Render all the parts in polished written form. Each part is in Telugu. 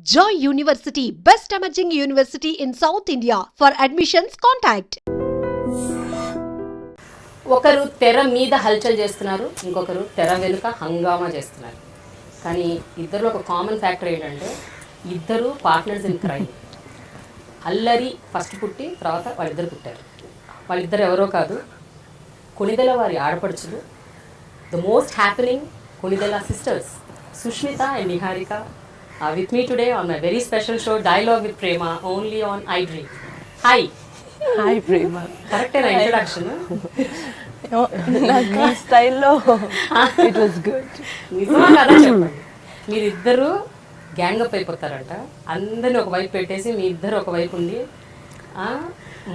Joy University, best emerging university in South India. For admissions, contact. ఒకరు తెర మీద హల్చల్ చేస్తున్నారు, ఇంకొకరు తెర వెనుక హంగామా చేస్తున్నారు. కానీ ఇద్దరు ఒక కామన్ ఫ్యాక్టర్ ఏంటంటే ఇద్దరు పార్ట్నర్స్ ఇన్ క్రైమ్. అల్లరి ఫస్ట్ పుట్టి తర్వాత వాళ్ళిద్దరు పుట్టారు. వాళ్ళిద్దరు ఎవరో కాదు, కొనిదెల వారి ఆడపడుచులు, the most happening Konidela sisters Sushmita and Niharika with me today on my very special show Dialogue with Prema, only on iDream. Hi. Hi Prema. Correct na introduction? నాకు స్టైల్లో ఇట్ వాస్ గుడ్. నిజంగా కదా చెప్పండి, మీరిద్దరు గ్యాంగ్ అప్ అయిపోతారంట. అందరిని ఒక వైపు పెట్టేసి మీ ఇద్దరు ఒక వైపు ఉండి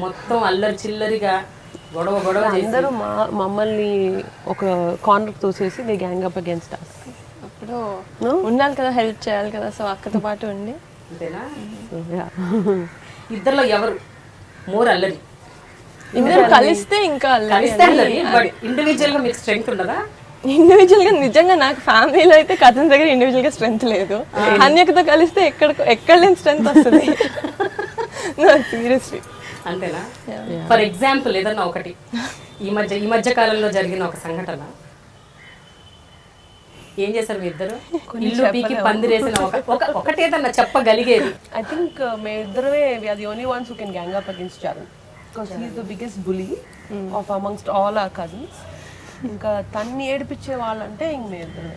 మొత్తం అల్లరి చిల్లరిగా గొడవ అందరూ మమ్మల్ని ఒక కార్నర్ తోసేసి they gang up against us. అప్పుడు ఉండాలి కదా, హెల్ప్ చేయాలి కదా, సో అక్కతో పాటు ఉండి. అంతేనా? ఇద్దరిలో ఎవరు మోర్ అల్లరి? ఇద్దరు కలిస్తే ఇంకా అల్లరి. బట్ ఇండివిజువల్ గా మీకు స్ట్రెంగ్త్ ఉండదా? ఇండివిజువల్ గా నిజంగా నాకు ఫ్యామిలీలో అయితే కజిన్స్ దగ్గర ఇండివిజువల్ గా స్ట్రెంగ్త్ లేదు. అన్యకతో కలిస్తే ఎక్కడ లేని స్ట్రెంగ్త్ వస్తుంది. సీరియస్లీ. అంతేనా? ఫర్ ఎగ్జాంపుల్ ఏదన్నా ఒకటి ఈ మధ్య కాలంలో జరిగిన ఒక సంఘటన, ఏం చేశారు మీ ఇద్దరు? ఇల్లు పీకి పందిరేసిన ఒకటేదన్నా చెప్పగలిగేది? ఐ థింక్ మేమిద్దరమే we are the only ones who can gang up against Charan, because he is the biggest bully of amongst all our cousins. ఇంకా తన్ని ఏడిపించే వాళ్ళంటే ఇంక మేమిద్దరమే.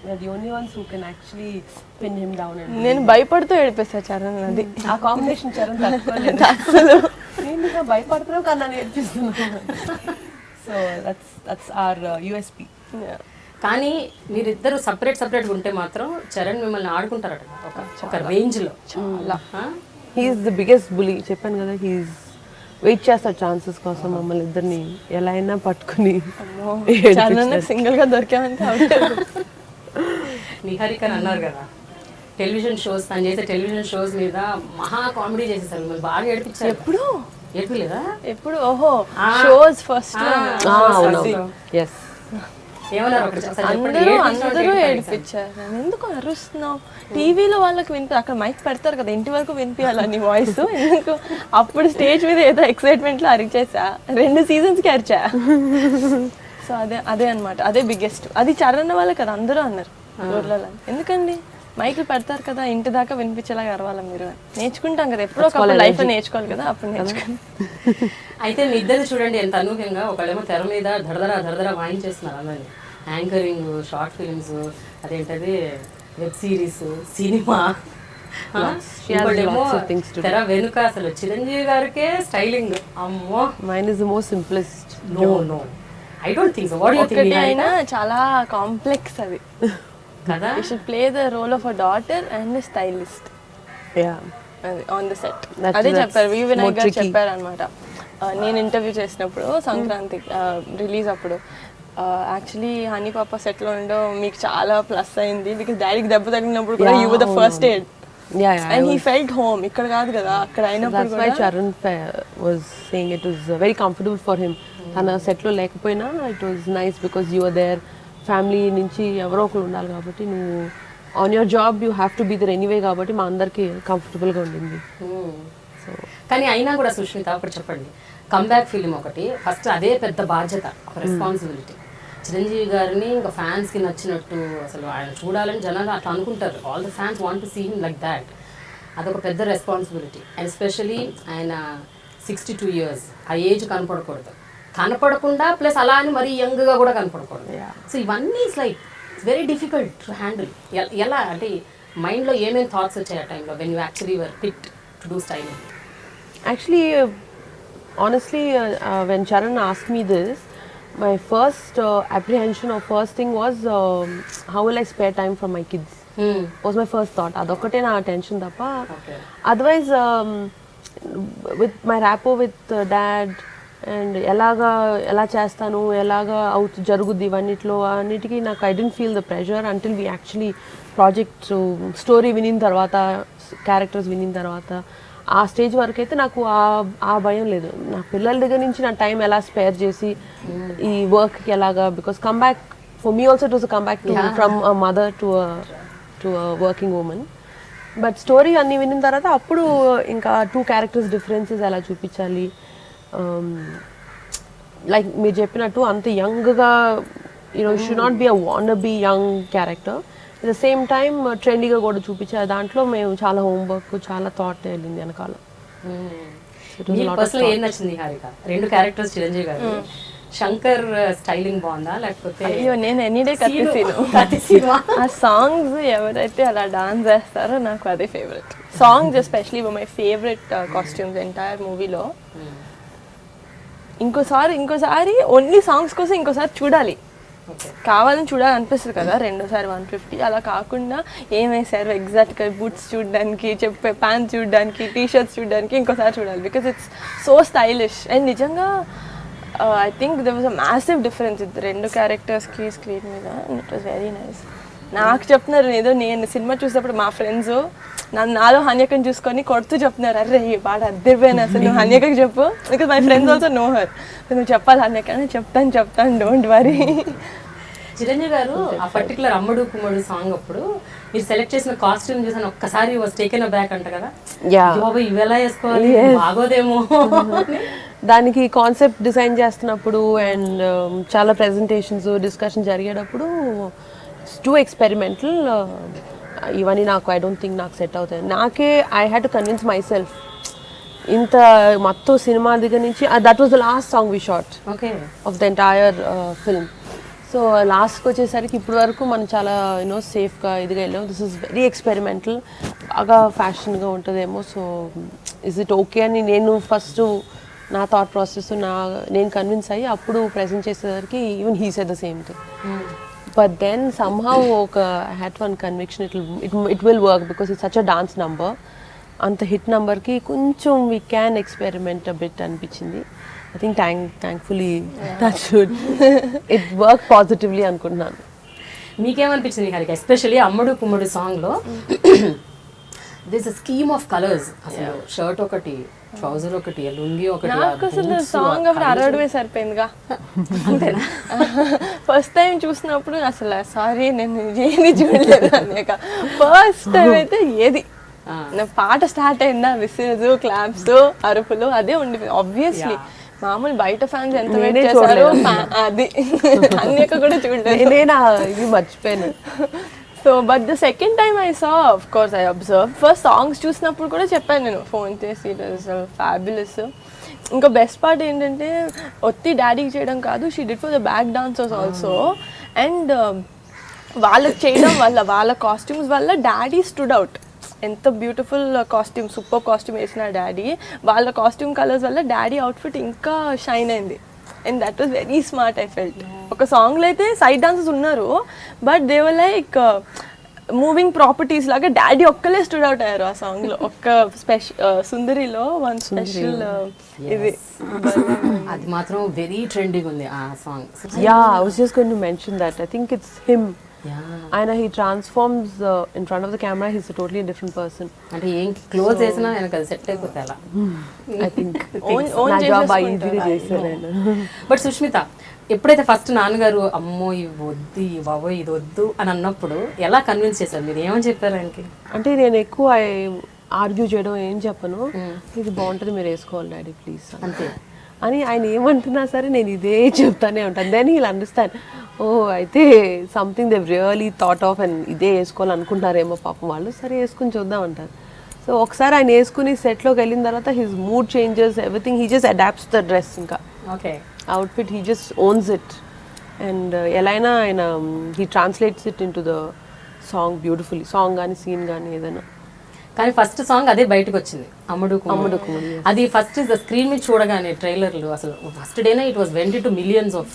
We are the only ones who can actually pin him down. నేను భయపడుతూ ఏడిపిస్తా చరణ్. అది ఆ కాంబినేషన్ చరణ్ తట్టుకోలేదు అసలు. నేను భయపడుతున్నావు కానీ నన్ను ఏడిపిస్తున్నాను. So that's our USP. కానీ మీరిద్దరు సపరేట్గా ఉంటే మాత్రం చరణ్ మిమ్మల్ని ఆడుకుంటారట ఒక రేంజ్ లో. He's the biggest bully. చెప్పాను కదా, హీఈస్ వెయిట్ చేస్తాడు ఛాన్సెస్ కోసం మమ్మల్ని ఇద్దరిని ఎలా అయినా పట్టుకుని. సింగిల్ గా దొరికామంటే నిహారిక అన్నారు కదా, టెలివిజన్ షోస్ తను చేసే టెలివిజన్ షోస్ మీద మహా కామెడీ చేసేసారు, మిమ్మల్ని బాగా ఏడిపించారు. ఎప్పుడు ఏడిపిలేదా? ఎప్పుడు ఓహో షోస్ ఫస్ట్ ఎస్ అందరూ ఏడిపించారు. ఎందుకు అరుస్తున్నావు? టీవీలో వాళ్ళకి అక్కడ మైక్ పెడతారు కదా, ఇంటి వరకు వినిపించాలని వాయిస్. ఎందుకు అప్పుడు స్టేజ్ మీద ఏదో ఎక్సైట్మెంట్ లో అరిచేసా, 2 seasons కి అరిచా. సో అదే అనమాట, అదే బిగ్గెస్ట్. అది చరణ్ వాళ్ళే కదా అందరూ అన్నారు ఊర్లలో. ఎందుకండి మైకులు పెడతారు కదా, ఇంటి దాకా వినిపించేలాగా అరవాలా మీరు? నేర్చుకుంటాం కదా, ఎప్పుడో ఒక లైఫ్ నేర్చుకోవాలి కదా, అప్పుడు నేర్చుకోండి. అయితే మీ ఇద్దరు చూడండి ఎంత అనూహ్యంగా, ఒకళ్ళేమో తెర మీద దడదర వాయించేస్తున్నారు అందరినీ. యాంకరింగ్, షార్ట్ ఫిల్మ్స్, అదేంటది వెబ్ సిరీస్, సినిమా. తెర వెనుక అసలు చిరంజీవి గారికే స్టైలింగ్. అమ్మో, mine is the most simplest. No I don't think so. What do you think? అయినా చాలా కాంప్లెక్స్ అది కదా. You should play the role of a daughter and stylist on the set. అదే చెప్పారు వి వినాయక్ గారు చెప్పారు అనమాట. నేను ఇంటర్వ్యూ చేసినప్పుడు సంక్రాంతి రిలీజ్ అప్పుడు, యాక్చువల్లీ హనీ పాప సెట్లో ఉండో మీకు చాలా ప్లస్ అయింది, బికాస్ డాడీకి దెబ్బ తగిలినప్పుడు కూడా you were the first aid and he felt home. ఇక్కడ కాదు కదా, అక్కడ అయినప్పుడు కూడా Charan was saying it was very comfortable for him. తన సెట్లో లేకపోయినా it was nice because you are there. Family నుంచి ఎవరో ఒకరు ఉండాలి కాబట్టి నువ్వు on your job you have to be there anyway, కాబట్టి మా అందరికి కంఫర్టబుల్గా ఉండింది. సో కానీ అయినా కూడా సుష్మిత అప్పుడు చెప్పండి, కమ్బ్యాక్ ఫిలిం ఒకటి ఫస్ట్, అదే పెద్ద బాధ్యత, ఒక రెస్పాన్సిబిలిటీ. చిరంజీవి గారిని ఇంకా ఫ్యాన్స్కి నచ్చినట్టు అసలు ఆయన చూడాలని జనాలు అట్లా అనుకుంటారు. All the fans want to see him like that. అదొక పెద్ద రెస్పాన్సిబిలిటీ. అండ్ ఎస్పెషలీ ఆయన 62 years, ఆ ఏజ్ కనపడకుండా ప్లస్ అలా అని మరీ యంగ్గా కూడా కనపడకూడదు. సో ఇవన్నీ it's like it's very difficult to handle. ఎలా అంటే మైండ్లో ఏమేమి థాట్స్ వచ్చాయి ఆ టైంలో when you actually were picked to do styling? Actually, honestly, when Charan asked me this, my first apprehension or first thing was how will I spare time from my kids? Was my first thought. Adokkate na tension tappa. Otherwise, with my rapport with dad and ఎలా చేస్తాను, ఎలాగా జరుగుద్ది ఇవన్నిట్లో అన్నిటికీ నాకు I don't feel the pressure until we actually project story వినిన తర్వాత, క్యారెక్టర్స్ వినిన తర్వాత, ఆ స్టేజ్ వరకు అయితే నాకు ఆ భయం లేదు. నా పిల్లల దగ్గర నుంచి నా టైం ఎలా స్పేర్ చేసి ఈ వర్క్కి ఎలాగా, because come back for me also it was a come back from a mother to a working women. But story అన్ని విన్న తర్వాత అప్పుడు ఇంకా 2 క్యారెక్టర్స్ డిఫరెన్సెస్ ఎలా చూపించాలి, లైక్ మీరు చెప్పినట్టు అంత యంగ్గా should not be a wannabe young character, at the same time ట్రెండీగా కూడా చూపించారు. దాంట్లో మేము చాలా హోంవర్క్, చాలా థాట్ వెళ్ళింది వెనకాల. పర్సనల్ ఏం నచ్చింది హారిక? 2 క్యారెక్టర్స్ చిరంజీవి గారు, శంకర్ స్టైలింగ్ బాగుందా లేకపోతే? అయ్యో నేను ఎనీడే ఆ సాంగ్స్ ఎవరైతే అలా డాన్స్ చేస్తారో నాకు అదే favourite songs, especially my favourite costumes entire మూవీలో. ఇంకోసారి ఓన్లీ సాంగ్స్ కోసం ఇంకోసారి చూడాలి, కావాలని చూడాలనిపిస్తుంది కదా, 2సారి 150. అలా కాకుండా ఏమేసారు ఎగ్జాక్ట్గా బూట్స్ చూడడానికి, చెప్పే ప్యాంట్ చూడడానికి, టీషర్ట్స్ చూడడానికి ఇంకోసారి చూడాలి, because it's so stylish. And నిజంగా I think there was a massive difference 2 క్యారెక్టర్స్కి స్క్రీన్ మీద. It was very nice. నాకు చెప్తున్నారు ఏదో, నేను సినిమా చూసినప్పుడు మా ఫ్రెండ్స్ నాలో హన్యకని చూసుకొని కొడుతూ చెప్తున్నారు, అరే వాడు అద్దరిపోయినా అసలు నువ్వు హన్యకకి చెప్పు, because my friends also know her, నువ్వు చెప్పాలి హన్యక అని. చెప్తాను డోంట్ వరీ. చిరంజీవి గారు ఆ పర్టికులర్ అమ్మడు కుమ్మడు సాంగ్ అప్పుడు మీరు సెలెక్ట్ చేసిన కాస్ట్యూమ్ చూసాను, ఒక్కసారి వాజ్ టేకెన్ అ బ్యాక్ అంట కదా, ఇవి ఎలా వేసుకోవాలి బాగోదేమో. దానికి కాన్సెప్ట్ డిజైన్ చేస్తున్నప్పుడు అండ్ చాలా ప్రెజెంటేషన్స్ డిస్కషన్ జరిగేటప్పుడు టూ ఎక్స్పెరిమెంటల్, ఇవన్నీ నాకు ఐ డోంట్ థింక్ నాకు సెట్ అవుతాయి. నాకే I had to convince myself, ఇంత మొత్తం సినిమా దగ్గర నుంచి that was the last song we shot of the entire film. So లాస్ట్కి వచ్చేసరికి ఇప్పటి వరకు మనం చాలా సేఫ్గా ఇదిగా వెళ్ళాము. దిస్ ఇస్ వెరీ ఎక్స్పెరిమెంటల్, బాగా ఫ్యాషన్గా ఉంటుందేమో. సో ఇస్ ఇట్ ఓకే అని నేను ఫస్ట్ నా థాట్ ప్రాసెస్ నేను కన్విన్స్ అయ్యి అప్పుడు ప్రజెంట్ చేసేసరికి even he said the same thing. But then somehow I had one conviction it will work because it's such a dance number. Anta hit number ki koncham we can experiment a bit anpichindi. I think thankfully that should it work positively anukunnanu. మీకేం అనిపించింది హారిక, ఎస్పెషల్లీ అమ్మడు కుమ్మడు సాంగ్ లో దిస్ స్కీమ్ ఆఫ్ కలర్స్, అసలు షర్ట్ ఒకటి, ట్రౌజర్ ఒకటి, లుంగి ఒకటి, నాకు అసలు సాంగ్ అప్పుడు అరవడమే సరిపోయిందిగా. అంతేనా? ఫస్ట్ టైం చూసినప్పుడు అసలు సారీ నేను ఏది చూడలేదు అనేక. ఫస్ట్ టైం అయితే ఏది పాట స్టార్ట్ అయిందా విసిల్స్, క్లాప్స్, అరుపులు అదే ఉండిపోయింది. ఆబ్వియస్లీ మామూలు బయట ఫ్యాన్స్ ఎంత వెయిట్ చేశారో అది అన్యక కూడా చూడలేదు, మర్చిపోయాను. So but the second time I saw, of course I observe. First songs చూసినప్పుడు కూడా చెప్పాను నేను ఫోన్ చేసి, ఇట్ ఇస్ ఫ్యాబులస్. ఇంకా బెస్ట్ పార్ట్ ఏంటంటే ఒత్తి డాడీకి చేయడం కాదు, she did for the back dancers also. And వాళ్ళకి చేయడం వల్ల, వాళ్ళ కాస్ట్యూమ్స్ వల్ల డాడీ స్టూడ్ అవుట్. ఎంత బ్యూటిఫుల్ కాస్ట్యూమ్, సూపర్ కాస్ట్యూమ్ వేసిన డాడీ, వాళ్ళ కాస్ట్యూమ్ కలర్స్ వల్ల డాడీ అవుట్ఫిట్ ఇంకా షైన్ అయింది. And that was very smart I felt. ఒక సాంగ్లో అయితే సైడ్ డాన్సర్స్ ఉన్నారు, but they were like moving properties లాగా డాడీ ఒక్కలే స్టూడ్ అవుట్ అయ్యారు ఆ సాంగ్లో. ఒక్క సుందరిలో వన్ స్పెషల్ ఇది, అది మాత్రం వెరీ ట్రెండింగ్ ఉంది ఆ song. Yeah, I was just going to mention that. I think it's him. ఆయన he transforms in front of the camera, he's a totally different person. అంటే ఏం క్లోజ్ చేసినా ఆయనకు అది సెట్ అయిపోతే అలా I think నా జాబ్ ఈజీగా చేశారు ఆయన. బట్ సుష్మిత, ఎప్పుడైతే ఫస్ట్ నాన్నగారు అమ్మో ఇవి వద్దు, ఈ బాబోయ్ ఇది వద్దు అని అన్నప్పుడు ఎలా కన్విన్స్ చేశారు మీరు? ఏమని చెప్పారు ఆయనకి? అంటే నేను ఎక్కువ ఆర్గ్యూ చేయడం ఏం చెప్పను, ఇది బాగుంటుంది మీరు వేసుకోవాలి డాడీ ప్లీజ్ అంతే అని. ఆయన ఏమంటున్నా సరే నేను ఇదే చెప్తానే ఉంటాను. దెన్ హీల్ అండర్స్టాండ్, ఓ అయితే something they really thought of and ఇదే వేసుకోవాలనుకుంటారేమో పాపం వాళ్ళు, సరే వేసుకుని చూద్దాం అంటారు. సో ఒకసారి ఆయన వేసుకుని సెట్లోకి వెళ్ళిన తర్వాత his mood changes, everything, he just adapts the dress. ఇంకా okay outfit he just owns it. And ఎలా అయినా ఆయన he translates it into the song beautifully. Song కానీ సీన్ కానీ ఏదైనా. కానీ ఫస్ట్ సాంగ్ అదే బయటకు వచ్చింది, అమ్ముడు కుమ్ముడు. అది ఫస్ట్ స్క్రీన్ మీద చూడగానే ట్రైలర్లు అసలు ఫస్ట్ డేనే it was went to millions of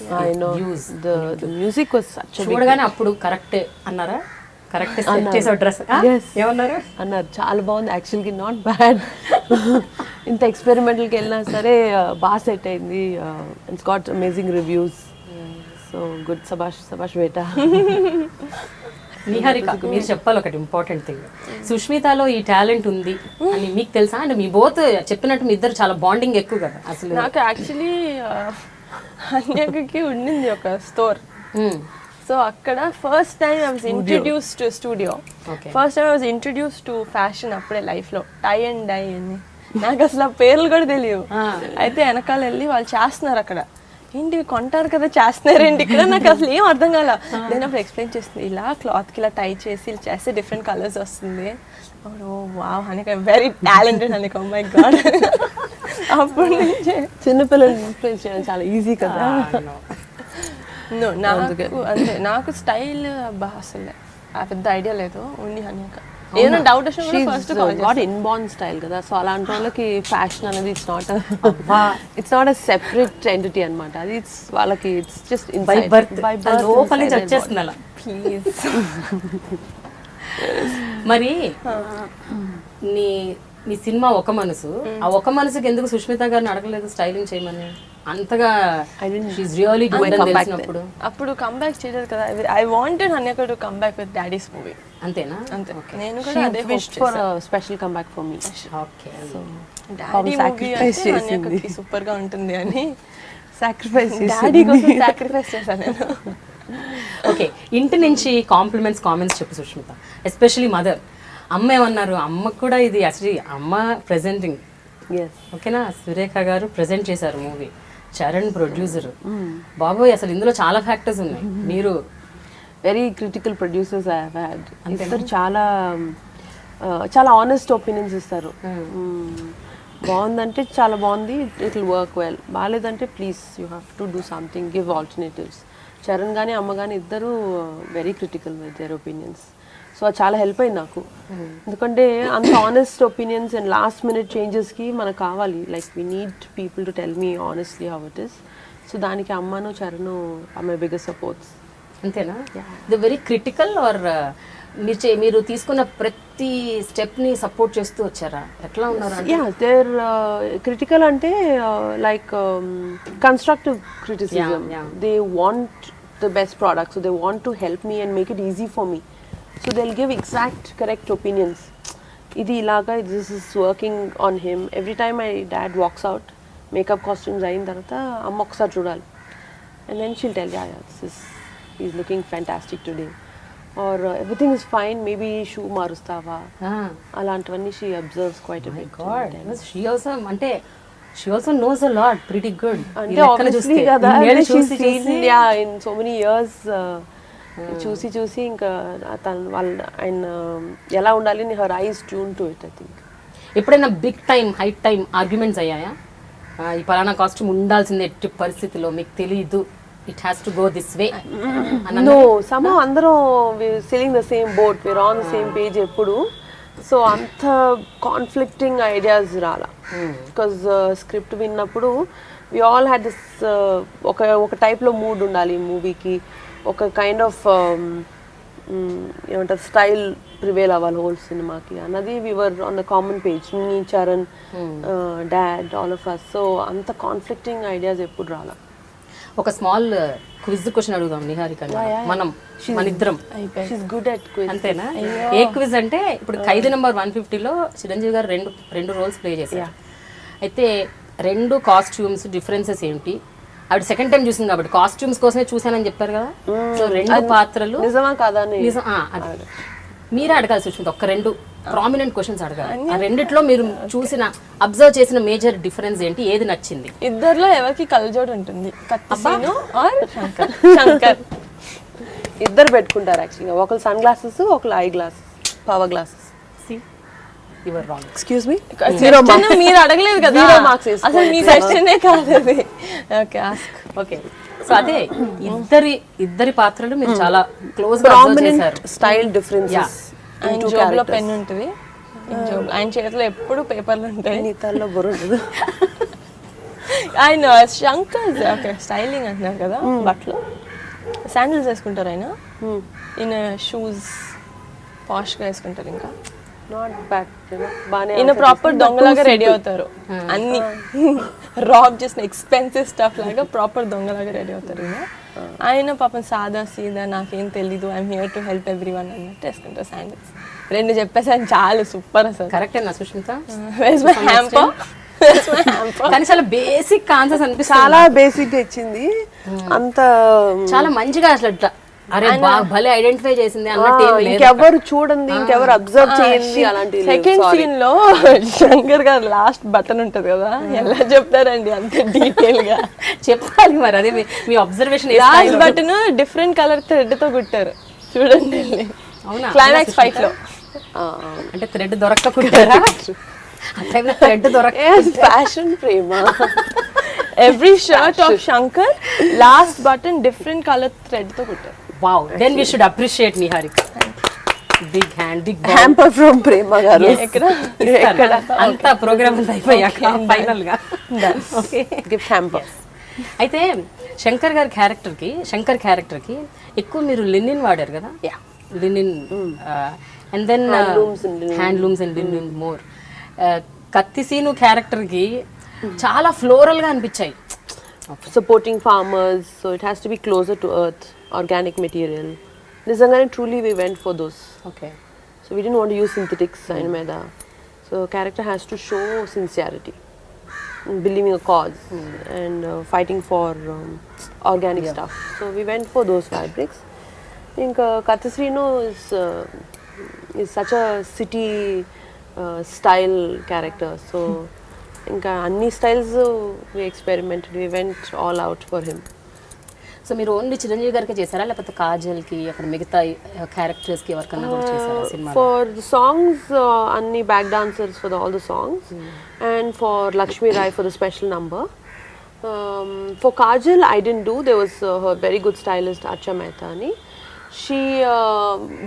views. The music was such a చూడగానే అప్పుడు కరెక్టే అన్నారా? కరెక్ట్ సెట్ చేసే డ్రెస్ ఏమన్నారు? అన్నారు చాలా బాగుంది యాక్చువల్గా, నాట్ బ్యాడ్. ఇంత ఎక్స్పెరిమెంటల్కి వెళ్ళినా సరే బాగా సెట్ అయింది. It's got amazing reviews. So good, సబాష్ బేటా. నిహారిక, మీరు చెప్పాలి ఒకటి ఇంపార్టెంట్ థింగ్, సుష్మితలో ఈ టాలెంట్ ఉంది అని మీకు తెలుసా? అంటే మీ బోత్ చెప్పినట్టు మీ ఇద్దరు చాలా బాండింగ్ ఎక్కువ కదా. అసలు నాకు యాక్చువల్లీ అన్యకి ఉండింది ఒక స్టోర్. సో అక్కడ first time I was introduce to studio, first time I was introduce to fashion అప్పుడే లైఫ్లో. టై అండ్ డై అని నాకు అసలు ఆ పేర్లు కూడా తెలియవు. అయితే వెనకాల వెళ్ళి వాళ్ళు చేస్తున్నారు అక్కడ, ఏంటి కొంటారు కదా చేస్తున్నారేంటి ఇక్కడ, నాకు అసలు ఏం అర్థం కాల. నేను అప్పుడు ఎక్స్ప్లెయిన్ చేస్తుంది, ఇలా క్లాత్కి ఇలా టై చేసి ఇలా చేస్తే డిఫరెంట్ కలర్స్ వస్తుంది. Oh wow Hanika very talented Hanika, oh my God. అప్పుడు నుంచి చిన్నపిల్లల్ని ఇన్ఫ్లుయెన్స్ చేయడం చాలా ఈజీ కదా. నాకు అంతే, నాకు స్టైల్ అసలు ఆ పెద్ద ఐడియా లేదు, ఓన్లీ హనిక. ఏదైనా డౌట్ వచ్చినా కూడా ఫస్ట్ గాట్ ఇన్బార్న్ స్టైల్ కదా, సో అలాంటి వాళ్ళకి ఫ్యాషన్ అనేది it's not a separate entity అన్నమాట. అది ఇట్స్ వాళ్ళకి ఇట్స్ జస్ట్ బై బర్త్ లోపల నుంచి వచ్చేస్తుంది అలా. ప్లీజ్. మరి నీ సినిమా ఒక మనసు, ఆ ఒక మనసుకి ఎందుకు సుష్మిత గారిని అడగలేదు స్టైలింగ్ చేయమని? అంతగా రియల్లీ తెలిసినప్పుడు అప్పుడు కంబ్యాక్ చేయలేదు కదా. I wanted Hanyaka to come back with daddy's movie. అంతేనా? అంతే. నేను కూడా అదే wish for special comeback for me. Okay, daddy movie అంటే హన్యకకి సూపర్ గా ఉంటుంది అని సాక్రిఫైస్ డాడీ కోసం సాక్రిఫైస్ చేశాను నేను. ఓకే, ఇంటి నుంచి కామెంట్స్ చెప్పు సుష్మిత, ఎస్పెషలీ మదర్. అమ్మ ఏమన్నారు? అమ్మకు కూడా ఇది యాక్చువల్లీ అమ్మ ప్రెజెంటింగ్, ఓకేనా? సురేఖ గారు ప్రెజెంట్ చేశారు మూవీ, చరణ్ ప్రొడ్యూసర్. బాబోయ్ అసలు ఇందులో చాలా ఫ్యాక్టర్స్ ఉన్నాయి. మీరు very critical producers I have had. అందరూ చాలా ఆనెస్ట్ ఒపీనియన్స్ ఇస్తారు. బాగుందంటే చాలా బాగుంది, ఇట్ విల్ వర్క్ వెల్. బాగాలేదంటే please you have to do something, give alternatives. Charan కానీ అమ్మ కానీ ఇద్దరు very critical with their opinions. So అది చాలా హెల్ప్ అయింది నాకు, ఎందుకంటే అంత honest opinions and last minute చేంజెస్కి మనకు కావాలి. Like we need people to tell me honestly how it is. So దానికి అమ్మను Charan are my biggest supports. అంతేనా? ది వెరీ క్రిటికల్ ఆర్ మీరు తీసుకున్న ప్రతి స్టెప్ని సపోర్ట్ చేస్తూ వచ్చారా? ఎట్లా ఉన్నారు? యా, దేర్ క్రిటికల్ అంటే like constructive criticism. They want the best product, so they want to help me and make it easy for me. So they'll give exact correct opinions. Idi ilaga, this is working on him. Every time my dad walks out, makeup costumes ayin tarvata amma okkasari chudali, and then she'll tell, he's looking fantastic today, or everything is fine, maybe shoe marustava. Alantavanni she observes quite a bit. God, she also knows a lot, pretty good. Ante obviously kada, she's seen in so many years చూసి ఇంకా తను ఆయన ఎలా ఉండాలి అని her eyes tune to it. I think ఎప్పుడైనా big time height time arguments అయ్యాయా? ఈ పలానా కాస్ట్యూమ్ ఉండాల్సిందే ఎట్టి పరిస్థితిలో, మీకు తెలీదు, it has to go this way? No, somehow అందరం sailing the same boat, we are on the same page ఎప్పుడు. సో అంత కాన్ఫ్లిక్టింగ్ ఐడియాస్ రాలా, బికాజ్ స్క్రిప్ట్ విన్నప్పుడు వి ఆల్ హ్యాడ్ దిస్ ఒక టైప్లో మూడ్ ఉండాలి మూవీకి, ఒక కైండ్ ఆఫ్ ఏమంటారు స్టైల్ ప్రివేల్ అవ్వాలి హోల్ సినిమాకి అన్నది. We were on the common page, me Charan, dad, all of us. So అంత కాన్ఫ్లిక్టింగ్ ఐడియాస్ ఎప్పుడు రాలా. ఒక స్మాల్ క్విజ్ క్వశ్చన్ అడుగుదాం నిహారిక, మన ఇద్దరం. She's good at quiz. అంతేనా? ఏ క్విజ్ అంటే ఇప్పుడు ఖైదీ నెంబర్ 150లో చిరంజీవి గారు రెండు రోల్స్ ప్లే చేశారు. అయితే రెండు కాస్ట్యూమ్స్ డిఫరెన్సెస్ ఏంటి? ఆవిడ సెకండ్ టైం చూసింది కాబట్టి కాస్ట్యూమ్స్ కోసమే చూసానని చెప్పారు కదా. సో రెండు పాత్రలు నిజమా కాదా మీరే అడగాలి సుష్మిత. ఒక రెండు ప్రామినెంట్ క్వశ్చన్స్ అడగాలి. ఆ రెండిట్లో మీరు చూసిన అబ్జర్వ్ చేసిన మేజర్ డిఫరెన్స్ ఏంటి? ఏది నచ్చింది? ఇద్దరులో ఎవరికి కలజోడు ఉంటుంది? కత్తిసీను ఆర్ శంకర్. ఇద్దరు పెట్టుకుంటారు యాక్చువల్గా, ఒకళ్ళు సన్ గ్లాసెస్, ఒకళ్ళు I glasses, power glasses. You were wrong. Excuse me? మీరు అడగలేదు కదా, అసలు మీ క్వశ్చనే కాదు అది. Okay, ask. ఓకే, సో అదే ఇద్దరి పాత్రలు మీరు చాలా క్లోజ్ గా అబ్జర్వ్ చేశారు. Style differences. ఆయన జోబులో పెన్ ఉంటుంది, ఆయన చేతిలో ఎప్పుడు పేపర్లు ఉంటాయి, నీతల్లో బుర్ర ఉండదు. ఆయన శంకర్ ఓకే స్టైలింగ్ అంటున్నారు కదా, బట్టలు శాండిల్స్ వేసుకుంటారు ఆయన, ఈయన షూస్ పాష్గా వేసుకుంటారు. ఇంకా ఈయన ప్రాపర్ దొంగలాగా రెడీ అవుతారు, అన్ని రాబ్ చేసిన ఎక్స్పెన్సివ్ స్టఫ్ లాగా ప్రాపర్ దొంగలాగా రెడీ అవుతారు. ఆయన పాపం సాదా సీదా నాకేం తెలీదు, I'm here to help every one అన్నట్టు వేసుకుంటారు శాండిల్స్. రెండు చెప్పేసాను, చాలా సూపర్ అసలు. కరెక్టేనా సుష్మిత? కానీ చాలా బేసిక్ ఆన్సర్స్ అనిపిస్తుంది. చాలా బేసిక్ ఇచ్చింది, అంత చాలా మంచిగా అసలు అరే భలే ఐడెంటిఫై చేసింది అన్నట్టు ఏం లేదు. ఇంకెవరు చూడండి, ఇంకెవరు అబ్జర్వ్ చేయండి అలాంటి. సెకండ్ సీన్ లో శంకర్ గారు లాస్ట్ బటన్ ఉంటది కదా, ఎలా చెప్తారండి అంత డీటెయిల్ గా చెప్పాలి మరి. అదే మీ observation. Last button different colour thread తో కుట్టారు చూడండి. అవునా? క్లైమాక్స్ ఫైట్ లో అంటే థ్రెడ్ దొరకకుంటారా? Thread fashion Prema. Every shirt of Shankar last button different colour thread తో కుట్టారు. Wow, then we should appreciate Niharika. Big hand, big hamper from Prema garu. ఎక్కడ అంతా ప్రోగ్రామ్ అంతా అయిపోయాక ఫైనల్ గా ఓకే గిఫ్ట్ హ్యాంపర్. అయితే శంకర్ క్యారెక్టర్ కి ఎక్కువ మీరు లినిన్ వాడారు కదా? Linen and then handlooms and linen more. Kaththi Seenu character కి చాలా ఫ్లోరల్ గా అనిపించాయి. Supporting farmers, so it has to be closer to earth, organic material. Nizangane truly we went for those. Okay. So we didn't want to use synthetics in Meda. So character has to show sincerity, believing a cause, and fighting for organic stuff. So we went for those fabrics. I think Kathasrino is such a city style character. So ఇంకా అన్ని styles we experimented, we went all out for him. So మీరు ఓన్లీ చిరంజీవి గారికి చేశారా, లేకపోతే కాజల్కి అక్కడ మిగతా క్యారెక్టర్స్కి ఎవరికన్నా కూడా చేశారా సినిమా? ఫర్ ద సాంగ్స్ అన్ని back dancers for all the songs, and for Lakshmi Rai for the special number. For Kajal I didn't do, they was her very good stylist Archa Mehta అని. She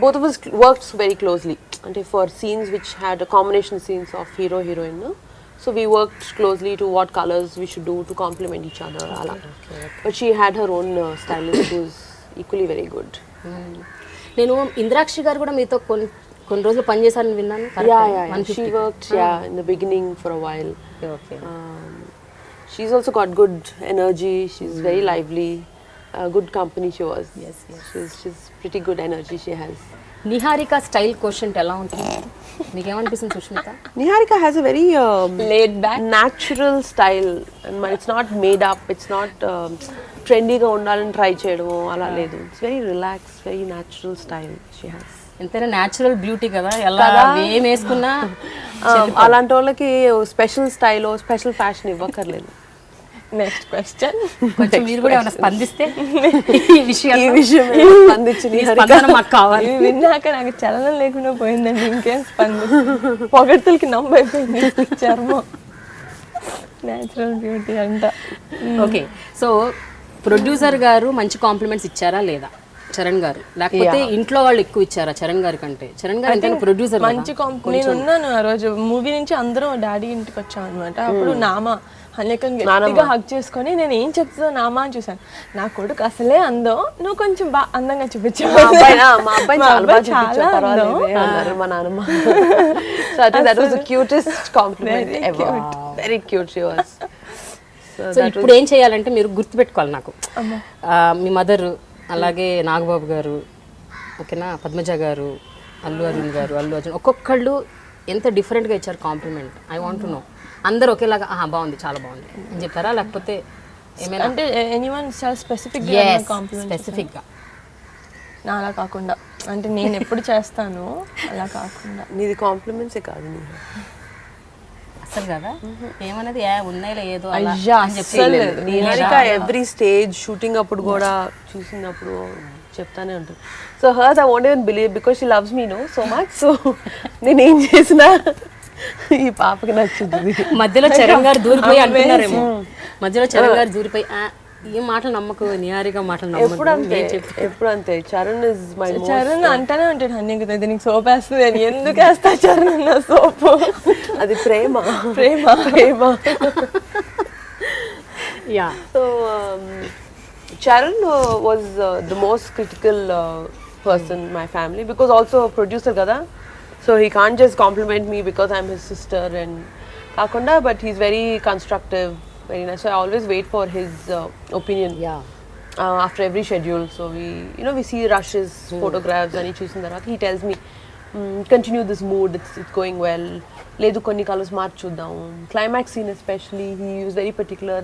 both of us worked very closely, and for scenes which had a combination scenes of hero heroine, no? So we worked closely to what colors we should do to complement each other. Okay. But she had her own stylist who was equally very good. నేను ఇంద్రాక్షి గారు కూడా మీతో కొన్ని రోజులు పనిచేశారని విన్నాను. Yeah. She worked in the beginning for a while. Okay. She's also got good energy. She's very lively. Good company she was. Yes. She's pretty good energy she has. Niharika style question ఎలా ఉంటుంది? మీకేమనిపిస్తుంది Sushmita? Niharika has a very laid back, natural style, and it's not made up, it's not trendy ga undalani try cheyadamo ala ledu. It's very relaxed, very natural style she has. ఎంతైనా న్యాచురల్ బ్యూటీ కదా, ఎలా ఏం వేసుకున్నా అలాంటి వాళ్ళకి స్పెషల్ స్టైల్ స్పెషల్ ఫ్యాషన్ ఇవ్వక్కర్లేదు. Next question. కొంచెం మీరు కూడా ఏమైనా స్పందిస్తే ఈ విషయం మాకు కావాలి. విన్నాక నాకు చలనం లేకుండా పోయిందండి, ఇంకేం పొగడ్తలకి నమ్మైపోయింది చర్మం. న్యాచురల్ బ్యూటీ అంట. ఓకే, సో ప్రొడ్యూసర్ గారు మంచి కాంప్లిమెంట్స్ ఇచ్చారా లేదా చరణ్ గారు, లేకపోతే ఇంట్లో వాళ్ళు ఎక్కువ ఇచ్చారా చరణ్ గారి కంటే? చరణ్ గారు అంటే ప్రొడ్యూసర్ మంచి నేను ఉన్నాను ఆ రోజు మూవీ నుంచి, అందరం డాడీ ఇంటికి వచ్చాం అనమాట. అప్పుడు నామా హన్యకం గట్టిగా హగ్ చేసుకొని నేను ఏం చెప్తుందో నామా అని చూసాను. నా కొడుకు అసలే అందం, నువ్వు కొంచెం బాగా అందంగా చూపించావు. చాలా మా నాన్నమ్మ. So I think that was the cutest compliment ever. Very cute she was. So ఇప్పుడు ఏం చేయాలంటే మీరు గుర్తుపెట్టుకోవాలి నాకు, మీ మదర్, అలాగే నాగబాబు గారు, ఓకేనా, పద్మజ గారు, అల్లు అర్జున్ గారు, అల్లు అర్జున్, ఒక్కొక్కళ్ళు ఎంత డిఫరెంట్గా ఇచ్చారు compliment. I want to know. అందరు ఒకేలాగా బాగుంది, చాలా బాగుంది అని చెప్తారా, లేకపోతే ఏమైనా అంటే ఎనీవన్ చాలా స్పెసిఫిక్గా నా అలా కాకుండా, అంటే నేను ఎప్పుడు చేస్తాను అలా కాకుండా. నీది కాంప్లిమెంట్సే కాదు అసలు కదా, ఏమన్నది ఉన్నాయిలే ఏదో నిహారిక ఎవ్రీ స్టేజ్ షూటింగ్ అప్పుడు కూడా చూసినప్పుడు చెప్తానే ఉంటుంది. So hers I want even believe because she loves me no so much. So నేనేం చేసినా ఈ పాపకి నచ్చుతుంది. మధ్యలో చరణ్ గారు దూరిపోయి అంటున్నారేమో, మధ్యలో చరణ్ గారు దూరిపోయి ఈ మాటలు నమ్మకు, నిహారిక మాటలు నమ్మకు. ఎప్పుడు అంతే. చరణ్ ఇస్ మై చరణ్ అంటానే ఉంటాడు, అన్నీ కదా నీకు సోప్ వేస్తుంది అని. ఎందుకు వేస్తా చరణ్ అన్న సోపు? అది Prema. Yeah. So Charan was the most critical person in my family because also a producer kada, so he can't just compliment me because I'm his sister and kakunda, but he's very constructive, very nice. So I always wait for his opinion. Yeah. After every schedule, so we see rushes, photographs and he choosing that. He tells me continue this mood, it's going well, ledu konni colors marchuddam. Climax scene especially, he was very particular.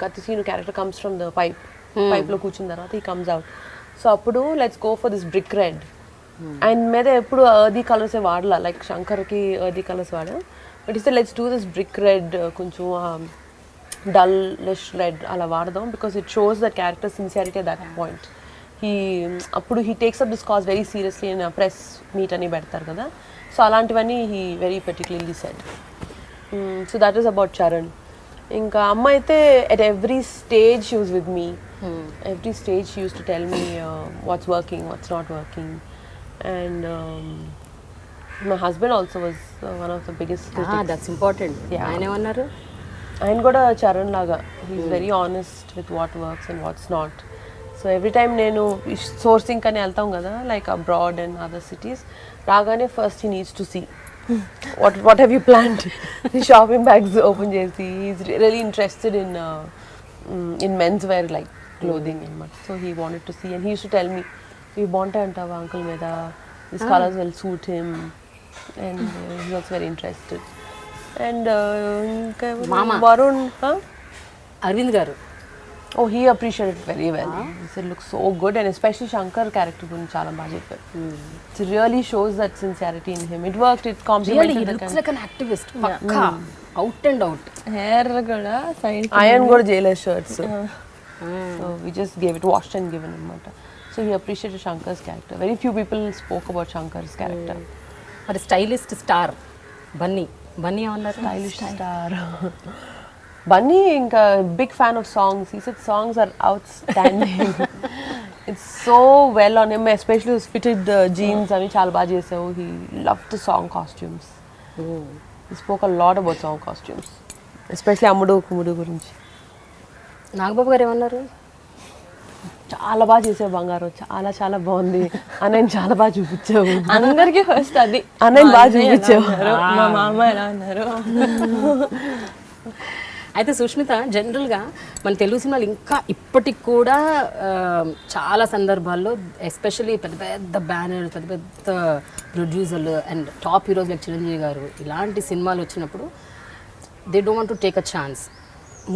Katisinu character comes from the pipe lo కూర్చున్న తర్వాత he comes out, సో అప్పుడు let's go for this brick red. And మీద ఎప్పుడు ఎర్దీ కలర్స్ వాడలా, లైక్ శంకర్కి ఎర్దీ కలర్స్ వాడా. బట్ ఇస్తే let's do this brick red, కొంచెం డల్లిష్ రెడ్ అలా వాడదాం, because it shows the character sincerity at that point. అప్పుడు he takes up this cause very seriously and press meet అని పెడతారు కదా, సో అలాంటివన్నీ he very particularly said. So that is about Charan. ఇంకా అమ్మ అయితే at every stage she was with me. Every stage she used to tell me what's working, what's not working. And my husband also was one of the biggest. That's important. ఆయన ఏమన్నారు? ఆయన కూడా చరణ్ లాగా he's very honest with what works and what's not. So every time నేను సోర్సింగ్ అని వెళ్తాం కదా, like abroad and other cities, రాగానే first he needs to see what have you planned. Shopping bags open chesi, he's really interested in menswear like clothing and much, so he wanted to see and he used to tell me, "You bonta antava uncle meda, these colors will suit him," and he was very interested. And Mama Varun, Arvind garu, oh, he appreciated it very well. He said, "Looks so good," and especially Shankar character gurinchi chaala baga chepparu. It really shows that sincerity in him. It worked. It complemented really he the looks like an activist. Pakka out and out. Hair కూడా సైడ్ Iron కూడా చేయలేదు shirts. So we just gave it, washed and given anamata. So he appreciated Shankar's character. Very few people spoke about Shankar's character. మరి స్టైలిస్ట్ స్టార్ బన్నీ ఏమన్నారు? Stylish star. Bunny, ఇంకా big fan of songs. He said songs are outstanding. It's so well on him, especially his fitted jeans. అవి చాలా బాగా చేసావు. He loved the song costumes. He spoke a lot about song costumes, especially అమ్ముడు కుమ్ముడు గురించి. నాగబాబు గారు ఏమన్నారు? చాలా బాగా చేసావు బంగారు, చాలా చాలా బాగుంది అన్నయ్య, చాలా బాగా చూపించావు. అందరికీ ఫస్ట్ అది అన్నయ్య బాగా చూపించావు. మా మామ ఎలా ఉన్నారు. అయితే సుష్మిత, జనరల్గా మన తెలుగు సినిమాలు ఇంకా ఇప్పటికి కూడా చాలా సందర్భాల్లో ఎస్పెషల్లీ పెద్ద పెద్ద బ్యానర్, పెద్ద పెద్ద ప్రొడ్యూసర్లు and top heroes like Chiranjeevi గారు ఇలాంటి సినిమాలు వచ్చినప్పుడు they don't want to take a chance.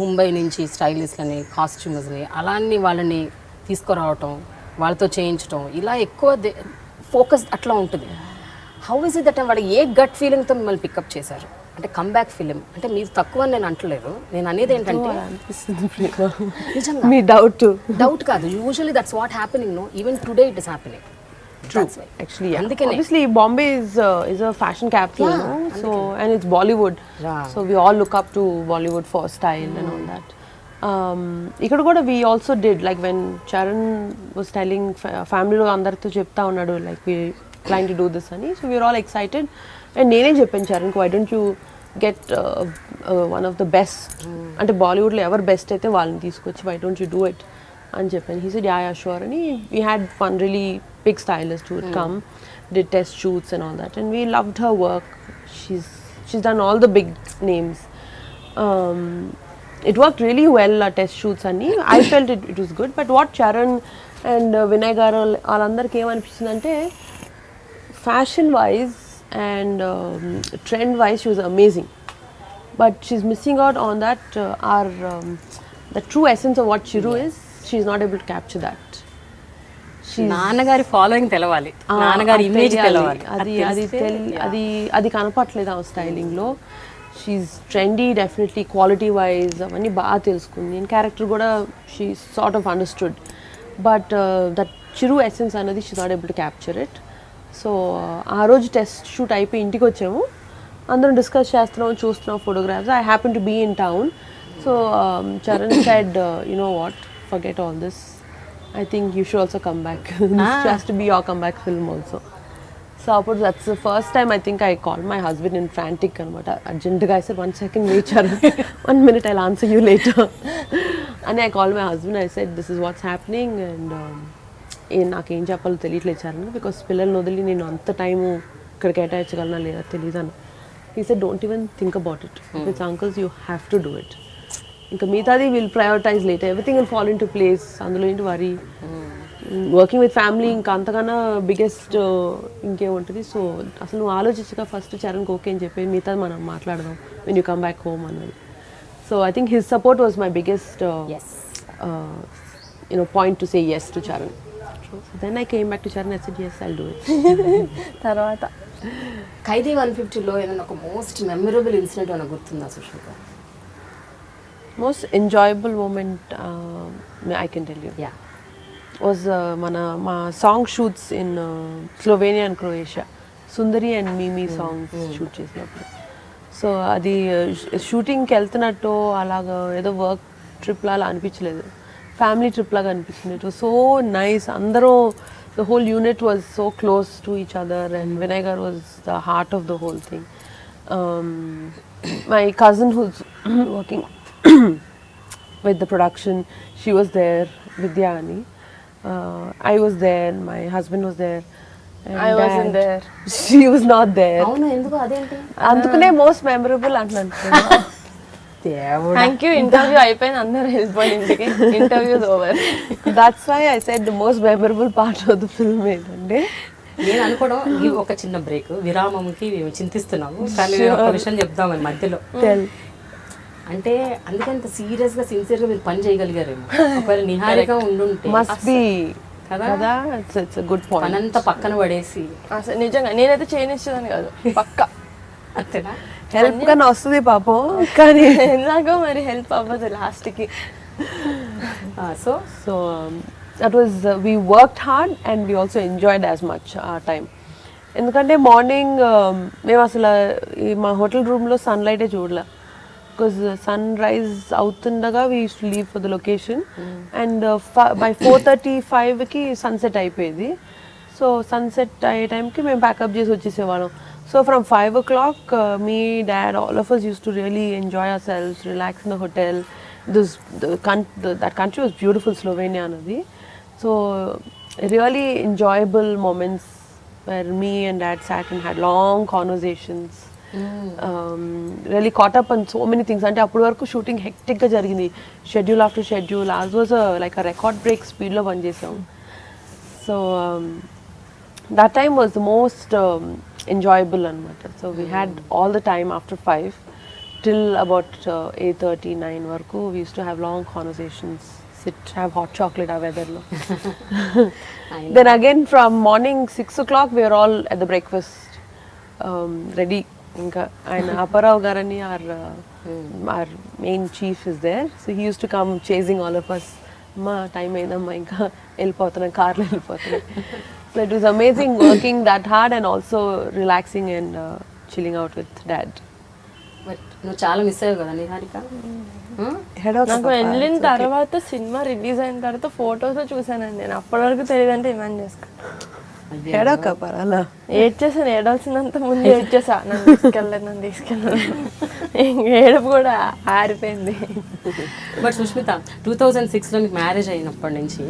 Mumbai నుంచి స్టైలిస్ట్లని, కాస్ట్యూమర్స్ని అలాన్ని వాళ్ళని తీసుకురావటం, వాళ్ళతో చేయించడం, ఇలా ఎక్కువ ఫోకస్ అట్లా ఉంటుంది. హౌ ఇస్ ఇట్ దట్ వాళ్ళు ఏ గట్ ఫీలింగ్తో మిమ్మల్ని పికప్ చేశారు? అంటే కమ్బ్యాక్ ఫిలిం అంటే మీరు తక్కువ అని నేను అంటలేదు, నేను అనేది ఏంటంటే మీ డౌట్ కాదు, usually that's what happening. No, even today it is happening. True, actually, yeah. Andikane. Obviously, Bombay is a fashion capital, Yeah, no? So, and it's Bollywood. Yeah. So we all look up to Bollywood for style and all that. ఇక్కడ కూడా we also did, like when Charan was telling family lo andartho chepta unnadu, like we trying to do this ani, so we were all excited. And nene cheppanu Charan ku, why don't you get one of the best, ante Bollywood lo ever best aithe valలని తీసుకొచ్చి, why don't you do it అని చెప్పాను. He said, yeah, sure. And we had one really big stylist who would come, did test shoots and all that. And we loved her work. She's done all the big names. It worked really well, our test shoots. And I felt it was good. But what Charan and Vinay garu వాళ్ళందరికీ ఏమనిపించిందంటే, fashion-wise and trend-wise, she was amazing. But she's missing out on that, the true essence of what Chiru is. She's not able to capture that. నాన్నగారి ఫాలోయింగ్ తెలవాలి, నాన్నగారి ఇమేజ్ తెలవాలి. అది కనపట్లేదు ఆ స్టైలింగ్ లో. She's trendy, definitely quality wise అవన్నీ బాగా తెలుసుకుంది. నేను క్యారెక్టర్ కూడా she sort of understood, but that Chiru essence అనేది she not able to capture it. So ఆ రోజు టెస్ట్ షూట్ అయిపోయి ఇంటికి వచ్చాము, అందరం డిస్కస్ చేస్తున్నాం, చూస్తున్నాం photographs. I happen to be in town. So Charan said, you know what, forget all this, I think you should also come back. This has to be your comeback film also. So that's the first time I think I called my husband in frantic anamata. Urgently I said, 1 second wait Charan, 1 minute, I'll answer you later. And I called my husband, I said, this is what's happening, and నాకేం చెప్పాలో తెలియట్లేదు Charan, because పిల్లల్ని వదిలి నేను అంత టైము ఇక్కడ కేటాయించగలనా లేదా తెలియదు. He said, don't even think about it. If it's uncles, you have to do it. ఇంకా మిగతాది will prioritize later, everything will fall in to place, అందులో ఏంటి వరీ. వర్కింగ్ విత్ ఫ్యామిలీ ఇంకా అంతకన్నా బిగ్గెస్ట్ ఇంకేముంటుంది. సో అసలు నువ్వు ఆలోచించగా ఫస్ట్ చరణ్కి ఓకే అని చెప్పి మిగతాది మనం మాట్లాడదాం when you come back home అన్నది. So I think his support was my biggest point to say yes to Charan. So then I came back to Charan and I said, yes, I'll do it. తర్వాత ఖైదీ 150లో ఏదైనా ఒక మోస్ట్ మెమరబుల్ ఇన్సిడెంట్ ఏమైనా గుర్తుందా Sushmita? Most enjoyable moment, I can tell you, yeah. was my song shoots in Slovenia and Croatia. Sundari and Mimi songs shoot చేసినప్పుడు. సో అది షూటింగ్కి వెళ్తున్నట్టు అలాగా ఏదో వర్క్ ట్రిప్ లాగా అనిపించలేదు, ఫ్యామిలీ ట్రిప్ లాగా అనిపించింది. It was so nice. అందరూ the whole unit was so close to each other and Vinayagar was the heart of the whole thing. My cousin who's working with the production, she was there, Vidyani. I was there, my husband was there. And I wasn't there. She was not there. అవును, ఎందుకు అదేంటి? అందుకనే మోస్ట్ మెమరబుల్ అంటున్నాను. దేవుడా. థ్యాంక్ యూ, ఇంటర్వ్యూ అయిపోయింది, అందరు వెళ్ళిపోయి ఇంటికి, interviews over. That's why I said the most memorable part of the film ఏంటంటే, నేను అనుకోవడం ఈ ఒక చిన్న బ్రేక్ విరామంకి మేము చింతిస్తున్నాము, కానీ నేను ఒక విషయం చెప్దామని మధ్యలో. అంటే అందుకే అంత సీరియస్ గా సిన్సియర్ గా మీరు పని చేయగలిగారేమో. ఒకవేళ నిహారిక ఉండుంటే must be కదా, it's a good point. పనంతా పక్కన పడేసి. అసలు నిజంగా నేనైతే చేయనిచ్చేదాన్ని కాదు, పక్కా. అంతేనా? హెల్ప్ గానే వస్తుంది పాపం, కానీ ఎలాగో మరి హెల్ప్ అవ్వదు లాస్ట్కి. So that was we worked hard and we also enjoyed as much our time. ఎందుకంటే మార్నింగ్ మేము అసలు మా హోటల్ రూమ్లో సన్లైటే చూడలే, బికాజ్ సన్ రైజ్ అవుతుండగా we used to leave for the location and by 4:35కి సన్సెట్ అయిపోయేది. సో సన్సెట్ అయ్యే టైంకి మేము ప్యాకప్ చేసి వచ్చేసేవాళ్ళం. So from 5 o'clock, me, dad, all of us used to really enjoy ourselves, relax in the hotel. That country was beautiful, Slovenia anadi. So really enjoyable moments where me and dad sat and had long conversations. Really caught up on so many things. Ante appudu varaku shooting hectic ga jarigindi, schedule after schedule. Ours was like a record break speed lo run chesam. So that time was the most enjoyable anamata. So we had all the time after 5 till about 8:30, 9 varaku we used to have long conversations, sit, have hot chocolate our weather lo. Then again from morning 6 o'clock we were all at the breakfast ready. Inka and Aparav garani our main chief is there, so he used to come chasing all of us. Ma time aidamma inka ellipothana car lo ellipothana. So it was amazing working that hard and also relaxing and chilling out with dad. But నువ్వు చాలా మిస్ అయ్యావు కదా నిహారిక. నాకు వెళ్ళిన తర్వాత సినిమా రిలీజ్ అయిన తర్వాత ఫొటోస్ చూసానండి, నేను అప్పటి వరకు తెలియదంటే ఇమాన్ చేసుకో. అలా ఏడ్చేసాను, ఏడాల్సినంత ముందు ఏడ్చేసా, నన్ను తీసుకెళ్ళను. ఏడుపు కూడా ఆరిపోయింది. బట్ సుష్మిత 2006లో మీకు మ్యారేజ్ అయినప్పటి నుంచి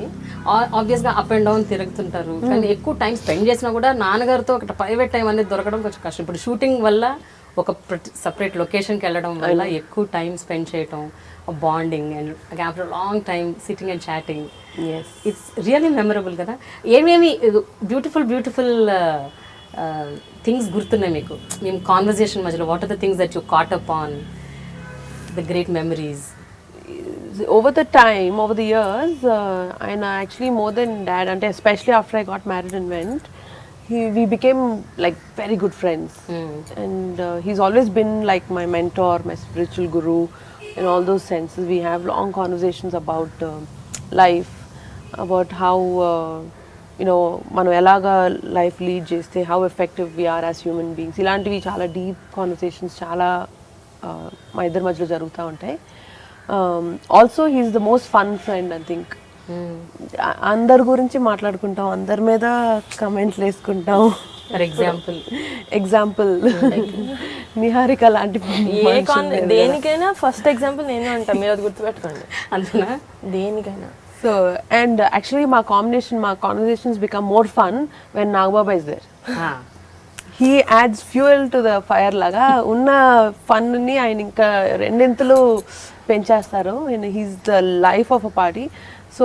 ఆబ్వియస్గా అప్ అండ్ డౌన్ తిరుగుతుంటారు, కానీ ఎక్కువ టైం స్పెండ్ చేసినా కూడా నాన్నగారితో ఒక ప్రైవేట్ టైం అనేది దొరకడం కొంచెం కష్టం. ఇప్పుడు షూటింగ్ వల్ల ఒక సపరేట్ లొకేషన్కి వెళ్ళడం వల్ల ఎక్కువ టైం స్పెండ్ చేయటం, bonding and after long time sitting and chatting, it's really memorable కదా. ఏమేమి బ్యూటిఫుల్ థింగ్స్ గుర్తున్నాయి మీకు మేము కాన్వర్జేషన్ మధ్యలో? What are the things that you caught up on, the great memories? Over the time, over the years, and actually more than dad, and especially after I got married and went, we became like very good friends. And he's always been like my mentor, my spiritual guru in all those senses. We have long conversations about life, about how మనం ఎలాగా లైఫ్ లీడ్ చేస్తే how effective we are as human beings. ఇలాంటివి చాలా డీప్ కాన్వర్సేషన్స్ చాలా మా ఇద్దరి మధ్యలో జరుగుతూ ఉంటాయి. Also he's the most fun friend I think. అందరి గురించి మాట్లాడుకుంటాం, అందరి మీద కమెంట్లు వేసుకుంటాం. ఫర్ ఎగ్జాంపుల్ నిహారిక లాంటి దేనికైనా ఫస్ట్ ఎగ్జాంపుల్ నేనే ఉంటాను, మీరు అది గుర్తుపెట్టుకోండి. అంతేనా? దేనికైనా. So and actually my conversations become more fun when Nagbaba is there. He adds fuel to the fire laga. ఉన్న ఫన్ ని ఆయన ఇంకా రెండింతలు పెంచేస్తారు. and he's the life of a party. So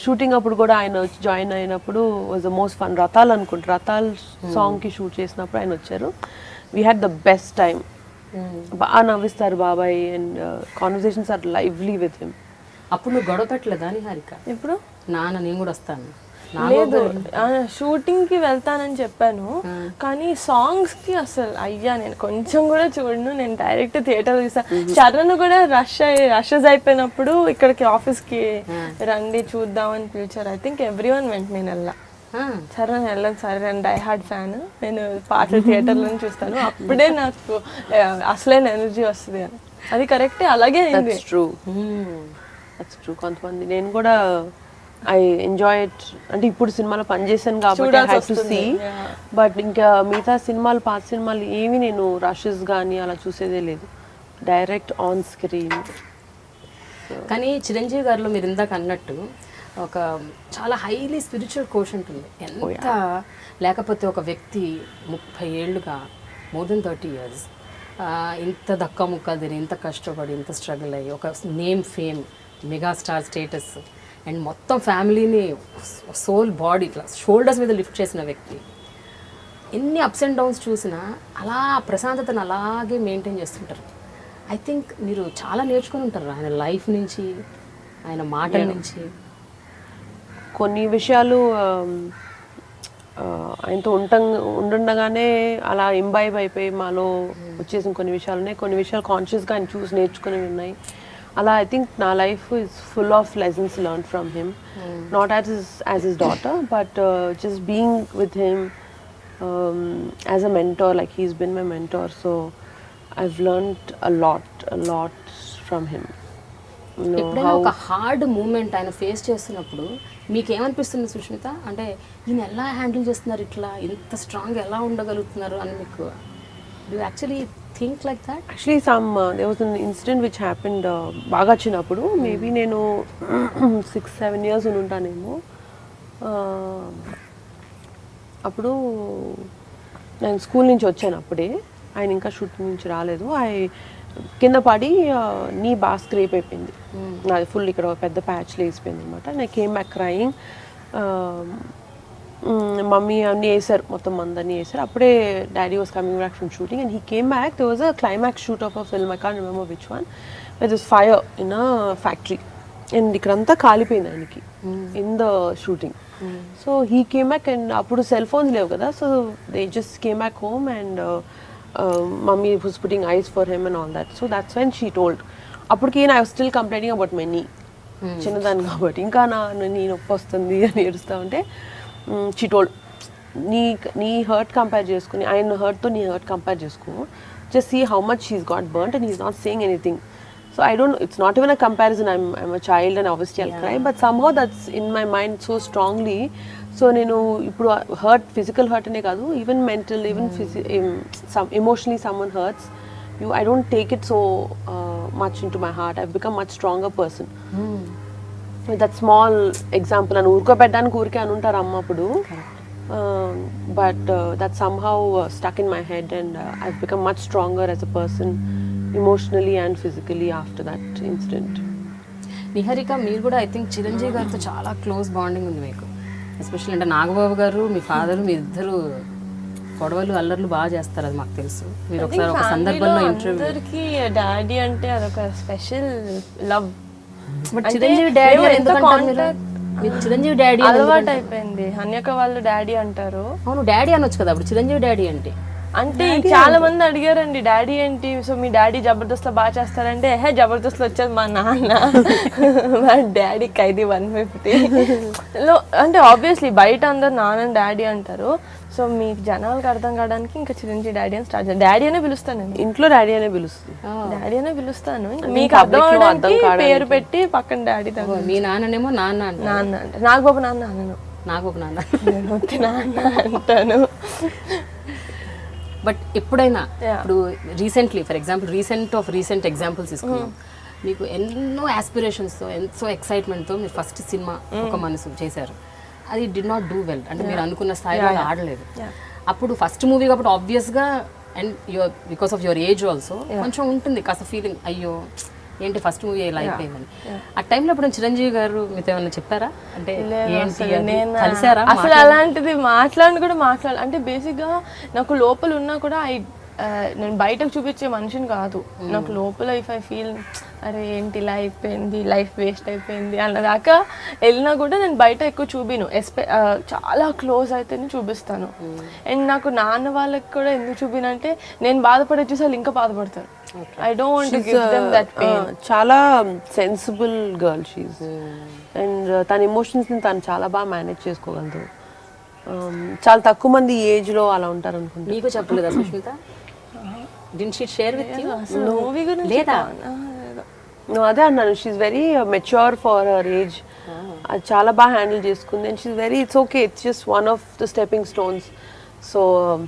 shooting అప్పుడు కూడా ఆయన వచ్చి జాయిన్ అయినప్పుడు was the most fun. Ratthaalu అనుకుంటా, రథాల్ సాంగ్కి షూట్ చేసినప్పుడు ఆయన వచ్చారు. We had the best time. బాగా నవ్విస్తారు బాబాయ్ and conversations are lively with him. అప్పుడు నువ్వు గొడవ పెట్టలేదా నిహారిక? ఇప్పుడు నాన్న నేను కూడా వస్తాను లేదు షూటింగ్ కి వెళ్తానని చెప్పాను, కానీ సాంగ్స్ కి అసలు అయ్యా నేను కొంచెం కూడా చూడను. నేను డైరెక్ట్ థియేటర్ చూసాను. చరణ్ కూడా రషెస్ అయిపోయినప్పుడు ఇక్కడికి ఆఫీస్ కి రండి చూద్దామని పిలిచారు. ఐ థింక్ ఎవ్రీ వన్ వెంట, నేను వెళ్ళా. చరణ్ వెళ్ళను సరే, నేను డై హార్డ్ ఫ్యాన్, నేను పాటలు థియేటర్లో చూస్తాను, అప్పుడే నాకు అసలైన ఎనర్జీ వస్తుంది అని. అది కరెక్టే, అలాగే అయింది. That's true. కొంతమంది, నేను కూడా ఐ ఎంజాయ్ ఇట్. అంటే ఇప్పుడు సినిమాలో పనిచేసాను కాబట్టి I had to see. But ఇంకా మిగతా సినిమాలు, పాత సినిమాలు ఏమి నేను రషెస్ కానీ అలా చూసేదే లేదు, డైరెక్ట్ ఆన్ స్క్రీన్. కానీ చిరంజీవి గారిలో మీరు ఇందాక అన్నట్టు ఒక చాలా హైలీ స్పిరిచువల్ కోషంట్ ఉంది. ఎంత లేకపోతే ఒక వ్యక్తి 30 ఏళ్ళుగా, మోర్ దెన్ 30 years ఇంత దక్క ముక్కలు తిని, ఇంత కష్టపడి, ఇంత స్ట్రగుల్ అయ్యి, ఒక name, fame, megastar status and మొత్తం ఫ్యామిలీని సోల్ బాడీ ఇట్లా షోల్డర్స్ మీద లిఫ్ట్ చేసిన వ్యక్తి, ఎన్ని అప్స్ అండ్ డౌన్స్ చూసినా అలా ప్రశాంతతను అలాగే మెయింటైన్ చేస్తుంటారు. ఐ థింక్ మీరు చాలా నేర్చుకొని ఉంటారు ఆయన లైఫ్ నుంచి, ఆయన మాటల నుంచి. కొన్ని విషయాలు ఆయనతో ఉండంగానే అలా ఇంబైబ్ అయిపోయి మాలో వచ్చేసిన కొన్ని విషయాలు ఉన్నాయి. కొన్ని విషయాలు కాన్షియస్గా ఆయన చూసి నేర్చుకునేవి ఉన్నాయి. అలా ఐ థింక్ నా life is full of lessons learn from him, not as his daughter, but just being with him as a mentor, like he's been my mentor, so I've learned a lot from him. ఎప్పుడైనా ఒక హార్డ్ మూమెంట్ ఆయన ఫేస్ చేస్తున్నప్పుడు మీకు ఏమనిపిస్తుంది సుష్మిత? అంటే ఈయన ఎలా హ్యాండిల్ చేస్తున్నారు, ఇట్లా ఇంత స్ట్రాంగ్ ఎలా ఉండగలుగుతున్నారు అని మీకు do actually think like that? Actually there was an incident which happened బాగా చిన్నప్పుడు, మేబీ నేను 6-7 years ఉంటానేమో. అప్పుడు నేను స్కూల్ నుంచి వచ్చాను, అప్పుడే ఆయన ఇంకా షూటింగ్ నుంచి రాలేదు. కింద పడి నీ బాగా స్క్రేప్ అయిపోయింది, నాది ఫుల్ ఇక్కడ పెద్ద ప్యాచ్ లేసిపోయింది అనమాట. నేను కేమ్ బ్యాక్ క్రయింగ్. మమ్మీ అన్నీ వేసారు, మొత్తం అందరినీ వేసారు. అప్పుడే daddy was coming back from shooting and he came back. There was a climax shoot of a film, I can't remember which one, with this fire in a factory and ఇక్కడంతా కాలిపోయింది ఆయనకి in the shooting. So he came back and అప్పుడు సెల్ ఫోన్స్ లేవు కదా, so they just came back home and mummy was putting ice for him and all that. So that's when she told. అప్పటికి I was still complaining about my knee, చిన్నదాన్ని కాబట్టి ఇంకా నీ నొప్పి వస్తుంది అని ఏడుస్తూ ఉంటే she told, నీ హర్ట్ కంపేర్ చేసుకుని ఆయన హర్ట్తో నీ హర్ట్ కంపేర్ చేసుకో, just see how much he's got burnt and he's not saying anything. So I don't, it's not even a comparison, I'm a child and obviously I'll cry, but somehow that's in my mind so strongly. So నేను ఇప్పుడు హర్ట్, ఫిజికల్ హర్ట్ అనే కాదు, even mental, even emotionally someone hurts you, I don't take it so much into my heart. I've become much stronger person. That small example, నన్ను ఊరుకోబెట్టడానికి ఊరికే అని ఉంటారు అమ్మ అప్పుడు, but that somehow stuck in my head and I've become much stronger as a person emotionally and physically after that incident. Niharika, మీరు కూడా ఐ థింక్ చిరంజీవి గారితో చాలా క్లోజ్ బాండింగ్ ఉంది మీకు, ఎస్పెషల్లీ అంటే నాగబాబు గారు, మీ ఫాదర్, మీ ఇద్దరు గొడవలు అల్లర్లు బాగా చేస్తారు, అది మాకు తెలుసు. మీరు ఒకసారి ఒక సందర్భంలో ఇంటర్వ్యూకి డాడీ అంటే అదొక special love. But Chiranjeevi daddy Chiranjeevi daddy అలవాటు అయిపోయింది, అన్యక వాళ్ళు డాడీ అంటారు. అవును, డాడీ అనొచ్చు కదా అప్పుడు, చిరంజీవి డాడీ అంటే చాలా మంది అడిగారండి డాడీ ఏంటి, సో మీ డాడీ జబర్దస్త్ లో బాగా చేస్తారంటే, జబర్దస్త్ లో వచ్చేది మా నాన్న, మా డాడీ ఖైదీ 150 లో. అంటే ఆబ్వియస్లీ బయట అందరు నాన్న డాడీ అంటారు, సో మీకు జనాలకు అర్థం కావడానికి ఇంకా చిరంజీవి డాడీ అని స్టార్ట్ చేస్తాను. డాడీ అనే పిలుస్తాను నేను ఇంట్లో, డాడీ అనే పిలుస్తాను, మీకు అర్థం అవడానికి పేరు పెట్టి పక్కన డాడీ. మీ నాన్ననేమో నాన్న అంటే నాగబాబు నాన్న అనను, నాగబాబు నాన్న నాన్న అంటాను. బట్ ఎప్పుడైనా ఇప్పుడు recently, for example recent examples తీసుకున్నాం, మీకు ఎన్నో ఆస్పిరేషన్స్తో, ఎంతో ఎక్సైట్మెంట్తో మీరు ఫస్ట్ సినిమా ఒక మనసు చేశారు, అది డిడ్ నాట్ డూ వెల్, అంటే మీరు అనుకున్న స్థాయిలో ఆడలేదు. అప్పుడు ఫస్ట్ మూవీ కాబట్టి ఆబ్వియస్గా, and your because of your age also కొంచెం ఉంటుంది కాస్త ఫీలింగ్, అయ్యో ఏంటి ఫస్ట్ మూవీ ఇలా అయిపోయిందని. ఆ టైంలో ఇప్పుడు చిరంజీవి గారు మీతో ఏమన్నా చెప్పారా, అంటే కలిసారా? అసలు అలాంటిది మాట్లాడాలి అంటే బేసిక్గా నాకు లోపల ఉన్నా కూడా నేను బయటకు చూపించే మనిషిని కాదు, నాకు లోపల ఇఫ్ ఐ ఫీల్ అరే ఏంటి ఇలా అయిపోయింది, లైఫ్ వేస్ట్ అయిపోయింది అన్నదాకా వెళ్ళినా కూడా నేను బయట ఎక్కువ చూపిను. చాలా క్లోజ్ అయితేనే చూపిస్తాను. అండ్ నాకు నాన్న వాళ్ళకి కూడా ఎందుకు చూపినంటే నేను బాధపడే చూసి వాళ్ళు ఇంకా బాధపడతారు. I don't want to give them that pain. చాలా సెన్సిబుల్ గర్ల్ షీస్. అండ్ తన ఎమోషన్స్ని తను చాలా బాగా మేనేజ్ చేసుకోగలదు. చాలా తక్కువ మంది ఏజ్లో అలా ఉంటారు అనుకుంటా. నీకు చెప్పలేదా Sushmita? Didn't she share with you? Movie గురించి లేదా? అదే అన్నాను, she's very mature for her age. అది చాలా బాగా హ్యాండిల్ చేసుకుంది. And she's very it's okay, it's just one of the stepping stones. So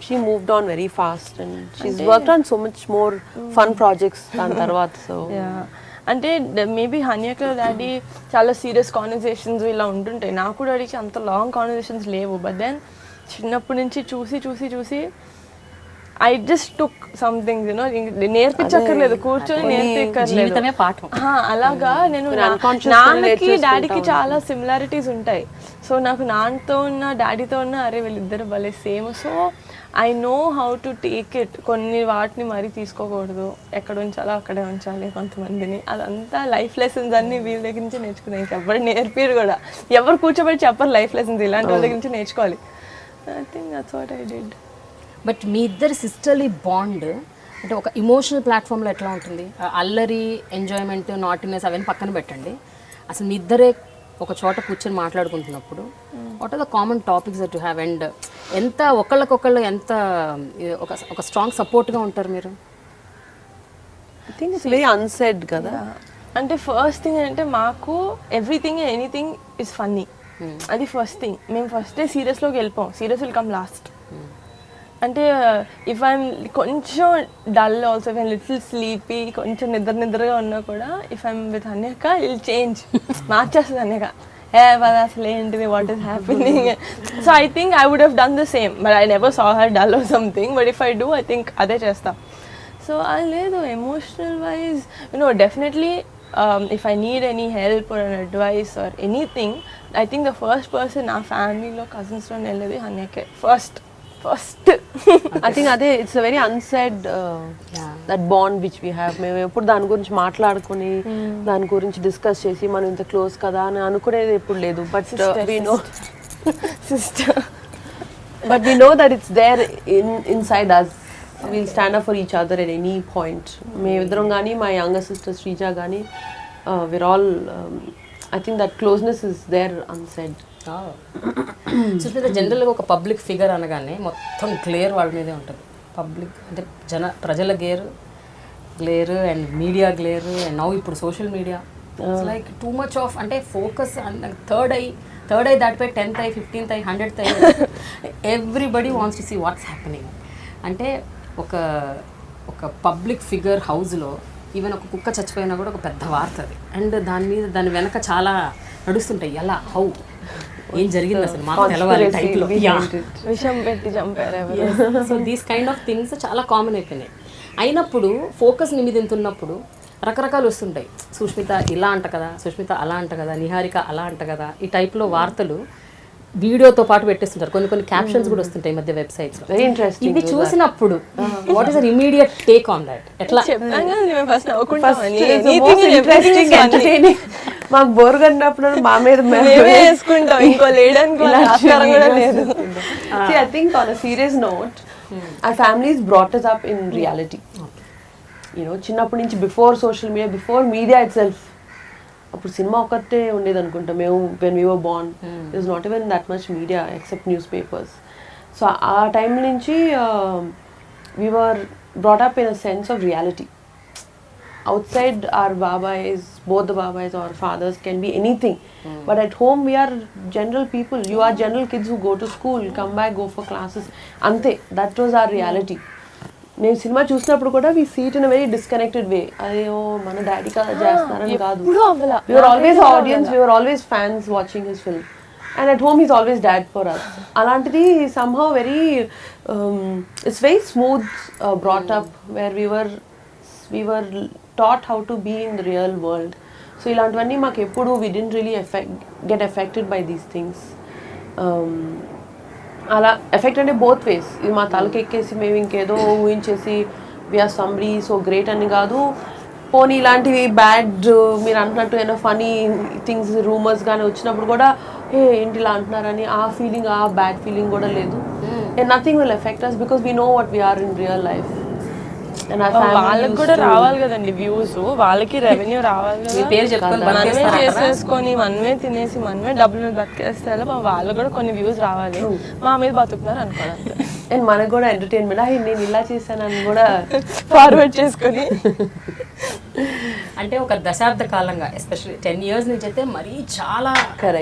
she moved on very fast and she's worked on so much more fun projects దాని తర్వాత. సో అంటే మేబీ హన్యక డాడీ చాలా సీరియస్ కాన్వర్సేషన్స్ ఇలా ఉంటుంటాయి. నాకు డాడీకి అంత లాంగ్ కాన్వర్సేషన్స్ లేవు. బట్ దెన్ చిన్నప్పటి నుంచి చూసి ఐ జస్ట్ టుక్ సంథింగ్ నేర్పించక్కర్లేదు, కూర్చొని జీవితమే పాఠం. అలాగా నేను నాన్నకి డాడీకి చాలా సిమిలారిటీస్ ఉంటాయి. సో నాకు నాన్నతో ఉన్న డాడీతో ఉన్న అరే వీళ్ళిద్దరు భలే same. So I know how to take it. కొన్ని వాటిని మరీ తీసుకోకూడదు, ఎక్కడ ఉంచాలో అక్కడే ఉంచాలి కొంతమందిని. అదంతా లైఫ్ లెసన్స్ అన్ని వీళ్ళ దగ్గర నుంచి నేర్చుకున్నాను. ఇంకెవ్వరు నేర్పిరు కూడా, ఎవరు కూర్చోబెట్టి చెప్పరు లైఫ్ లెసన్స్. ఇలాంటి వాళ్ళ దగ్గర నుంచి నేర్చుకోవాలి. I think that's what I did. But మీ ఇద్దరి సిస్టర్లీ బాండ్ అంటే ఒక ఇమోషనల్ ప్లాట్ఫామ్లో ఎట్లా ఉంటుంది? అల్లరి, ఎంజాయ్మెంట్, నాటినెస్ అవన్నీ పక్కన పెట్టండి. అసలు మీ ఇద్దరే ఒక చోట కూర్చొని మాట్లాడుకుంటున్నప్పుడు what are the common topics that you have? And ఎంత ఒకళ్ళకొకళ్ళు ఎంత ఒక స్ట్రాంగ్ సపోర్ట్గా ఉంటారు మీరు? I think it's very unsaid కదా. అంటే ఫస్ట్ థింగ్ అంటే మాకు everything and anything is funny. అది ఫస్ట్ థింగ్. మేము ఫస్ట్ డే సీరియస్లోకి వెళ్ళిపోం. Serious will come last. అంటే ఇఫ్ ఐఎమ్ కొంచెం dull also, if I'm little sleepy, కొంచెం నిద్రగా ఉన్నా కూడా if I'm with Anyaka it'll change, మార్చేస్తుంది అన్యక. అసలు ఏంటిది, what is happening? So I think I would have done the same, but I never saw her dull or something. But if I do, I think అదే చేస్తా. సో అది లేదు. Emotional wise definitely if I need any help or an advice or anything, I think the first person our family lo cousins lo nelledi Hanyake first. I think ade it's a very unsaid that bond which we have. మేము ఎప్పుడు దాని గురించి మాట్లాడుకొని దాని గురించి డిస్కస్ చేసి మనం ఇంత క్లోజ్ కదా అని అనుకునేది ఎప్పుడు లేదు. But we know sister, but we know that it's there inside us. We'll stand up for each other at any point. మేమిద్దరం కానీ మా యంగర్ సిస్టర్ శ్రీజ కానీ we're all I think that closeness is there unsaid. Sushmita, జనరల్గా ఒక పబ్లిక్ ఫిగర్ అనగానే మొత్తం గ్లేర్ వాళ్ళ మీదే ఉంటుంది. పబ్లిక్ అంటే ప్రజల glare and media glare and now ఇప్పుడు social media like too much of అంటే ఫోకస్ థర్డ్ ఐ దాటిపై 10th eye 15th eye 100th eye everybody wants to see what's happening. అంటే ఒక పబ్లిక్ ఫిగర్ హౌస్లో ఈవెన్ ఒక కుక్క చచ్చిపోయినా కూడా ఒక పెద్ద వార్త అది. అండ్ దాని వెనక చాలా నడుస్తుంటాయి. ఎలా, హౌ, ఏం జరిగింది అసలు మాకు తెలవాలి టైప్లో, విషం పెట్టి చంపారు. So these kind of things చాలా కామన్ అయిపోయినాయి. అయినప్పుడు ఫోకస్ నీ మీద ఎంత ఉన్నప్పుడు రకరకాలు వస్తుంటాయి. సుష్మిత ఇలా అంట కదా, సుష్మిత అలా అంట కదా, నిహారిక అలా అంట కదా, ఈ టైప్లో వార్తలు వీడియోతో పాటు పెట్టేస్తుంటారు. కొన్ని క్యాప్షన్స్ కూడా వస్తుంటాయి మధ్య వెబ్సైట్స్. Very interesting. ఇవి చూసినప్పుడు what is your immediate take on that? ఎట్లా మాకు బోర్ కన్నప్పుడు మా మీద వేసుకుంటాం, ఇంకో లేడానికి లేదు. I think on a serious note, our families brought us up in reality. చిన్నప్పటి నుంచి before social media, before media it self, అప్పుడు సినిమా ఒకటే ఉండేది అనుకుంటా మేము when we were born. There was not even that much media except newspapers. So ఆ టైం నుంచి we were brought up in a sense of reality. Outside our babais, both the babais or fathers can be anything. But at home we are general people. You are general kids who go to school, come back, go for classes. Ante, that was our reality. నేను సినిమా చూసినప్పుడు కూడా we see it in a very disconnected way. అయ్యో మన డాడీ కదా చేస్తున్నారని కాదు. We were always audience, we were always fans watching his film. And at home he's always dad for us. అలాంటిది somehow very it's very smooth brought up where we were taught how to be in the real world. So ఇలాంటివన్నీ మాకు ఎప్పుడు we didn't really get affected by these things. అలా ఎఫెక్ట్ అంటే బోత్ వేస్. ఇది మా తలకెక్కేసి మేము ఇంకేదో ఊహించేసి వీఆర్ సంబడి సో గ్రేట్ అని కాదు. పోనీ ఇలాంటివి బ్యాడ్ మీరు అంటున్నట్టు ఏమైనా ఫనీ థింగ్స్ రూమర్స్ కానీ వచ్చినప్పుడు కూడా ఏంటి ఇలా అంటున్నారని ఆ ఫీలింగ్, ఆ బ్యాడ్ ఫీలింగ్ కూడా లేదు. And nothing will affect us because we know what we are in real life. వాళ్ళకి కూడా రావాలి కదండి వ్యూస్, వాళ్ళకి రెవెన్యూ రావాలి కదా. పేరు చెప్పుకొని మనమే చేసేసుకొని మనమే తినేసి మనమే డబ్బులు మీద బతికేస్తే వాళ్ళకి కూడా కొన్ని వ్యూస్ రావాలి. మా మీద బతుకుతున్నారు అనుకోవాలి. అండ్ మనకు కూడా ఎంటర్టైన్మెంట్, నేను ఇలా చేశానని కూడా ఫార్వర్డ్ చేసుకొని. అంటే ఒక దశాబ్ద కాలంగా ఎస్పెషల్లీ 10 years నుంచి అయితే మరీ చాలా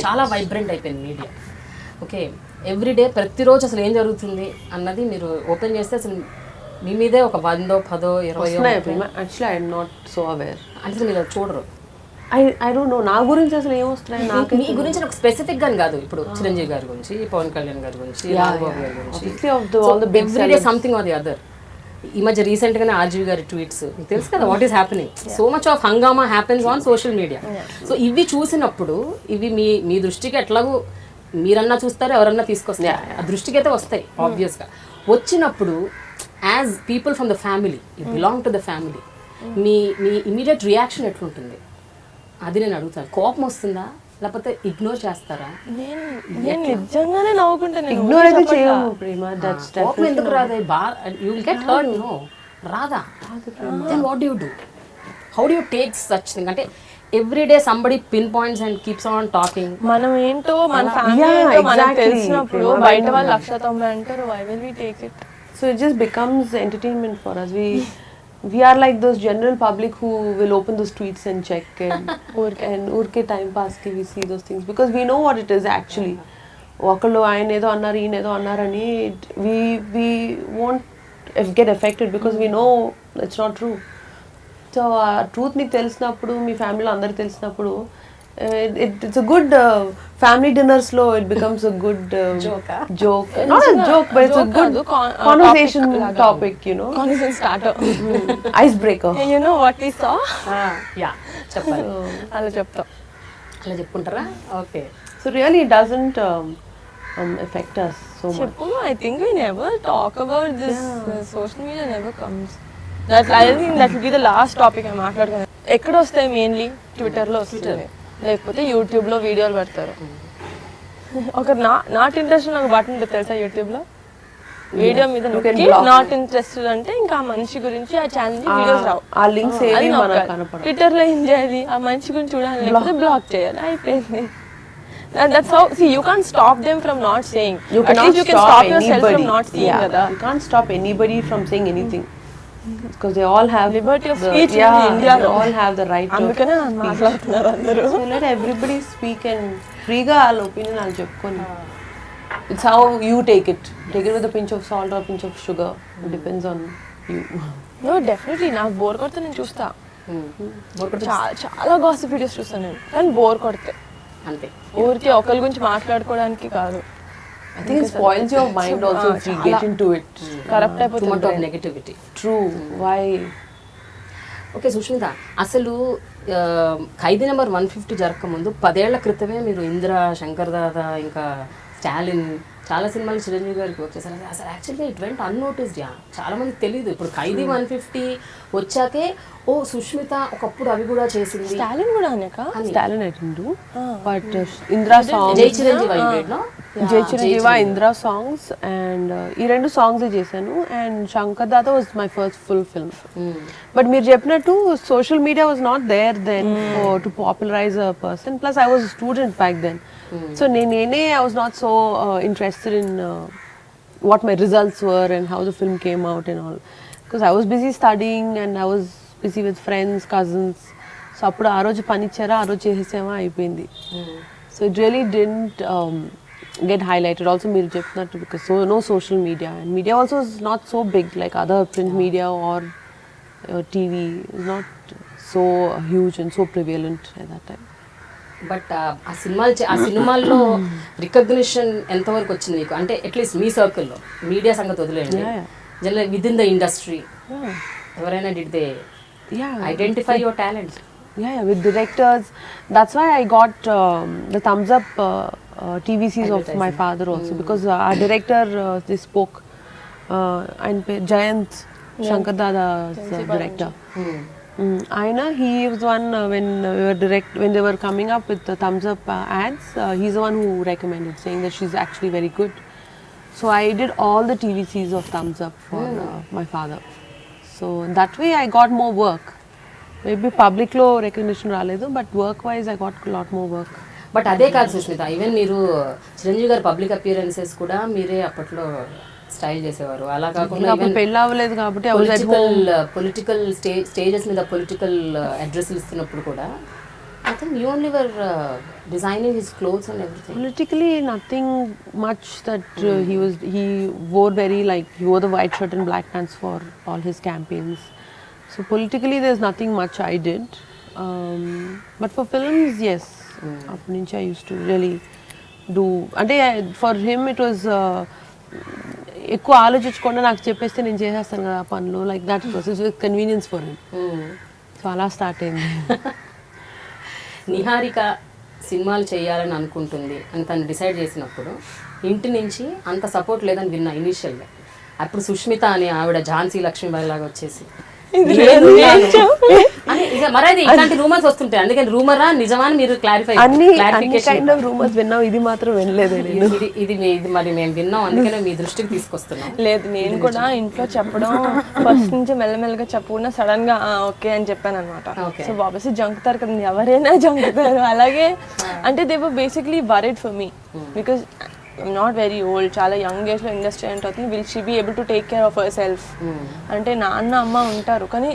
చాలా వైబ్రెంట్ అయిపోయింది మీడియా. ఓకే, ఎవ్రీడే ప్రతిరోజు అసలు ఏం జరుగుతుంది అన్నది మీరు ఓపెన్ చేస్తే అసలు మీ మీదే ఒక 100, 10, 20. Actually I'm not so aware. అంటే మీరు చూడరు. ఐ డోంట్ నో నా గురించి అసలు ఏమొస్తున్నాయి నాకు. మీ గురించి నాకు స్పెసిఫిక్ గాని కాదు, ఇప్పుడు చిరంజీవి గారి గురించి, పవన్ కళ్యాణ్ గారి గురించి, రాఘబాబు గారి గురించి, everyday something or the other. ఈ మధ్య రీసెంట్ గానే ఆర్జీవి గారి ట్వీట్స్ మీకు తెలుసు కదా, what is happening. So much of hungama happens on social media. So ఇవి చూసినప్పుడు ఇవి మీ దృష్టికి ఎట్లాగూ మీరన్నా చూస్తారు, ఎవరన్నా తీసుకొస్తారు, ఆ దృష్టికి అయితే వస్తాయి ఆబ్వియస్గా. వచ్చినప్పుడు as people from the family, you belong to the family, me immediate reaction ఎట్లుంటుంది అది నేను అడుగుతాను. కోపం వస్తుందా లేకపోతే ఇగ్నోర్ చేస్తారా? నేను నిజంగానే నవ్వుకుంటాను. ఇగ్నోర్ అయితే చేయము ప్రేమ. కోపం ఎందుకు రాదు? You will get hurt. No, రాదా? Then what do you do? How do you take such thing? అంటే everyday somebody pinpoints and keeps on talking. మనం ఏంటో మన ఫ్యామిలీ ఏంటో మనకు తెలిసినప్పుడు బయట వాళ్ళు 190 అంటారు. Why will we take it? So it just becomes entertainment for us. We are like those general public who will open those tweets and check and urke time pass ki we see those things because we know what it is actually. Okallo ayana edo annaru ee edo annarani we won't get affected because we know it's not true. So truth meeku telisinapudu mee family lo andaru telisinapudu it's a good family dinners lo it becomes a good joke. Not a joke but it's a good conversation topic, you know. Conversation starter. Icebreaker. You know what we saw? Yeah, చెప్పాలి. అలా చెప్తాం. అలా చెప్పుకుంటారా? Okay. So really it doesn't affect us so much. Cheppu, I think we never talk about this. Social media never comes. I think that will be the last topic I మాట్లాడుకున్నాను. ఎక్కడ వస్తాయి? మెయిన్లీ ట్విట్టర్లో వస్తాయి, లేకపోతే యూట్యూబ్లో వీడియోలు పెడతారు. ఒక నాట్ ఇంట్రెస్టెడ్ ఒక బటన్ ఉంటుంది తెలుసా యూట్యూబ్లో, వీడియో మీద నాట్ ఇంట్రెస్టెడ్ అంటే ఇంకా ఆ మనిషి గురించి ఆ ఛానల్ వీడియోస్ రావు. ఆ లింక్స్ ఏవి మనకు కనపడవు. ట్విట్టర్లో ఏం చేయాలి? ఆ మనిషి గురించి చూడాలి, లేకపోతే బ్లాక్ చేయాలి, అయిపోయింది. That's how. See, you can't stop them from not saying. You At least you can stop yourself from not saying. You can't stop anybody from saying anything because they all have liberty of speech in India. They all have the right to అందుకనే మాట్లాడుతున్నారు అందరూ. So let everybody speak and freega all opinion I'll చెప్పుకొని. It's how you take it with a pinch of salt or a pinch of sugar. It depends on you. No, definitely నాకు బోర్ కొడితే నేను చూస్తా. చాలా గాసిప్ వీడియోస్ చూస్తాను నేను, కానీ బోర్ కొడితే అంతే. ఊరికి ఒకరి గురించి మాట్లాడుకోవడానికి కాదు. I think it spoils your mind also if you get into it. Corrupt అయిపోతుంది. Too much of negativity. True. Why? Okay Sushmita, అసలు ఖైదీ నెంబర్ 150 జరగకముందు 10 ఏళ్ల క్రితమే మీరు ఇందిర, శంకర్ దాదా, ఇంకా స్టాలిన్ చాలా సినిమాలు చిరంజీవి గారికి వచ్చేసారు. అసలు యాక్చువల్గా ఇట్ వెంట్ అన్నోటిస్డ్. చాలా మందికి తెలియదు. ఇప్పుడు ఖైదీ 150 వచ్చాకే ఓ సుష్మిత ఒకప్పుడు అవి కూడా చేసింది. స్టాలిన్ కూడా Stalin I didn't do. But Indra songs. జై చిరంజీవి అయిపోయాడు. జై చిరంజీవి, ఇందిరా సాంగ్స్ అండ్ ఈ రెండు సాంగ్స్ చేశాను. And Shankar Dada was my first full film. But మీరు చెప్పినట్టు social media was not there then to popularise a person. Plus I was student back then. So నేనే I was not so interested in what my results were and how the film came out and all, because I was busy studying and I was busy with friends, cousins. So appudu aa roju panichara aa roju chesema ayipindi. So it really didn't get highlighted. Also meer cheptunattu because no social media, and media also is not so big like other print media or TV is not so huge and so prevalent at that time. But ఆ సినిమాల్లో రికగ్నిషన్ ఎంతవరకు వచ్చింది మీకు? అంటే అట్లీస్ట్ మీ సర్కిల్లో, మీడియా సంగతి వదిలేయండి, general within the industry ఎవరైనా did they identify your talent? Yeah, with directors. That's why I got the thumbs up TVCs of my father also, because our director they spoke and Jayant Shankar Dada's director. Aina, he was one when when they were coming up with the thumbs up ads. He's the one who recommended, saying that she's actually very good. So I did all the TVCs of thumbs up for my father. So that way I got more work. Maybe public lo recognition raledu, but work wise I got a lot more work. But అదే కాదు సుష్మిత, ఈవెన్ మీరు చిరంజీవి గారి పబ్లిక్ అపియరెన్సెస్ కూడా మీరే అప్పట్లో స్టైల్ చేసేవారు. అలా కాకుండా పెళ్ళి అవ్వలేదు కాబట్టి పొలిటికల్ స్టేజెస్ మీద పొలిటికల్ అడ్రస్లు ఇస్తున్నప్పుడు కూడా I think you only were designing his clothes and everything. Politically, nothing much that he wore he wore the white shirt and black pants for all his campaigns. So politically, there's nothing much I did. But for films, yes. Appuninchi I used to really do. Ante for him it was ఎక్కువ ఆలోచించకుండా నాకు చెప్పేస్తే నేను చేసేస్తాను కదా పనులు, like that process with convenience for him. So అలా స్టార్ట్ అయింది. నిహారిక సినిమాలు చేయాలని అనుకుంటుంది అని తను డిసైడ్ చేసినప్పుడు ఇంటి నుంచి అంత సపోర్ట్ లేదని విన్నా ఇనీషియల్గా. అప్పుడు సుష్మిత అని ఆవిడ ఝాన్సీ లక్ష్మీబాయి లాగా వచ్చేసి మరైతే ఇట్లాంటి రూమర్స్ వస్తుంటాయి, అందుకని రూమరా నిజమా అని మీరు క్లారిఫికేషన్ రూమర్స్ విన్నాం, ఇది మాత్రం వినలేదు. ఇది మరి మేము విన్నాం, అందుకనే మీ దృష్టికి తీసుకొస్తున్నాం. లేదు, నేను కూడా ఇంట్లో చెప్పడం ఫస్ట్ నుంచి మెల్లమెల్లగా చెప్పకుండా సడన్ గా ఓకే అని చెప్పాను అనమాట. సో బాబేసి జంకుతారు కదా, ఎవరైనా జంకుతారు. అలాగే అంటే they were basically worried for me because I'm not very old, చాలా యంగ్ ఏజ్ లో ఇండస్ట్రీ ఎంటర్ అవుతుంది. Will she be able to take care of herself అంటే నాన్న అమ్మ ఉంటారు, కానీ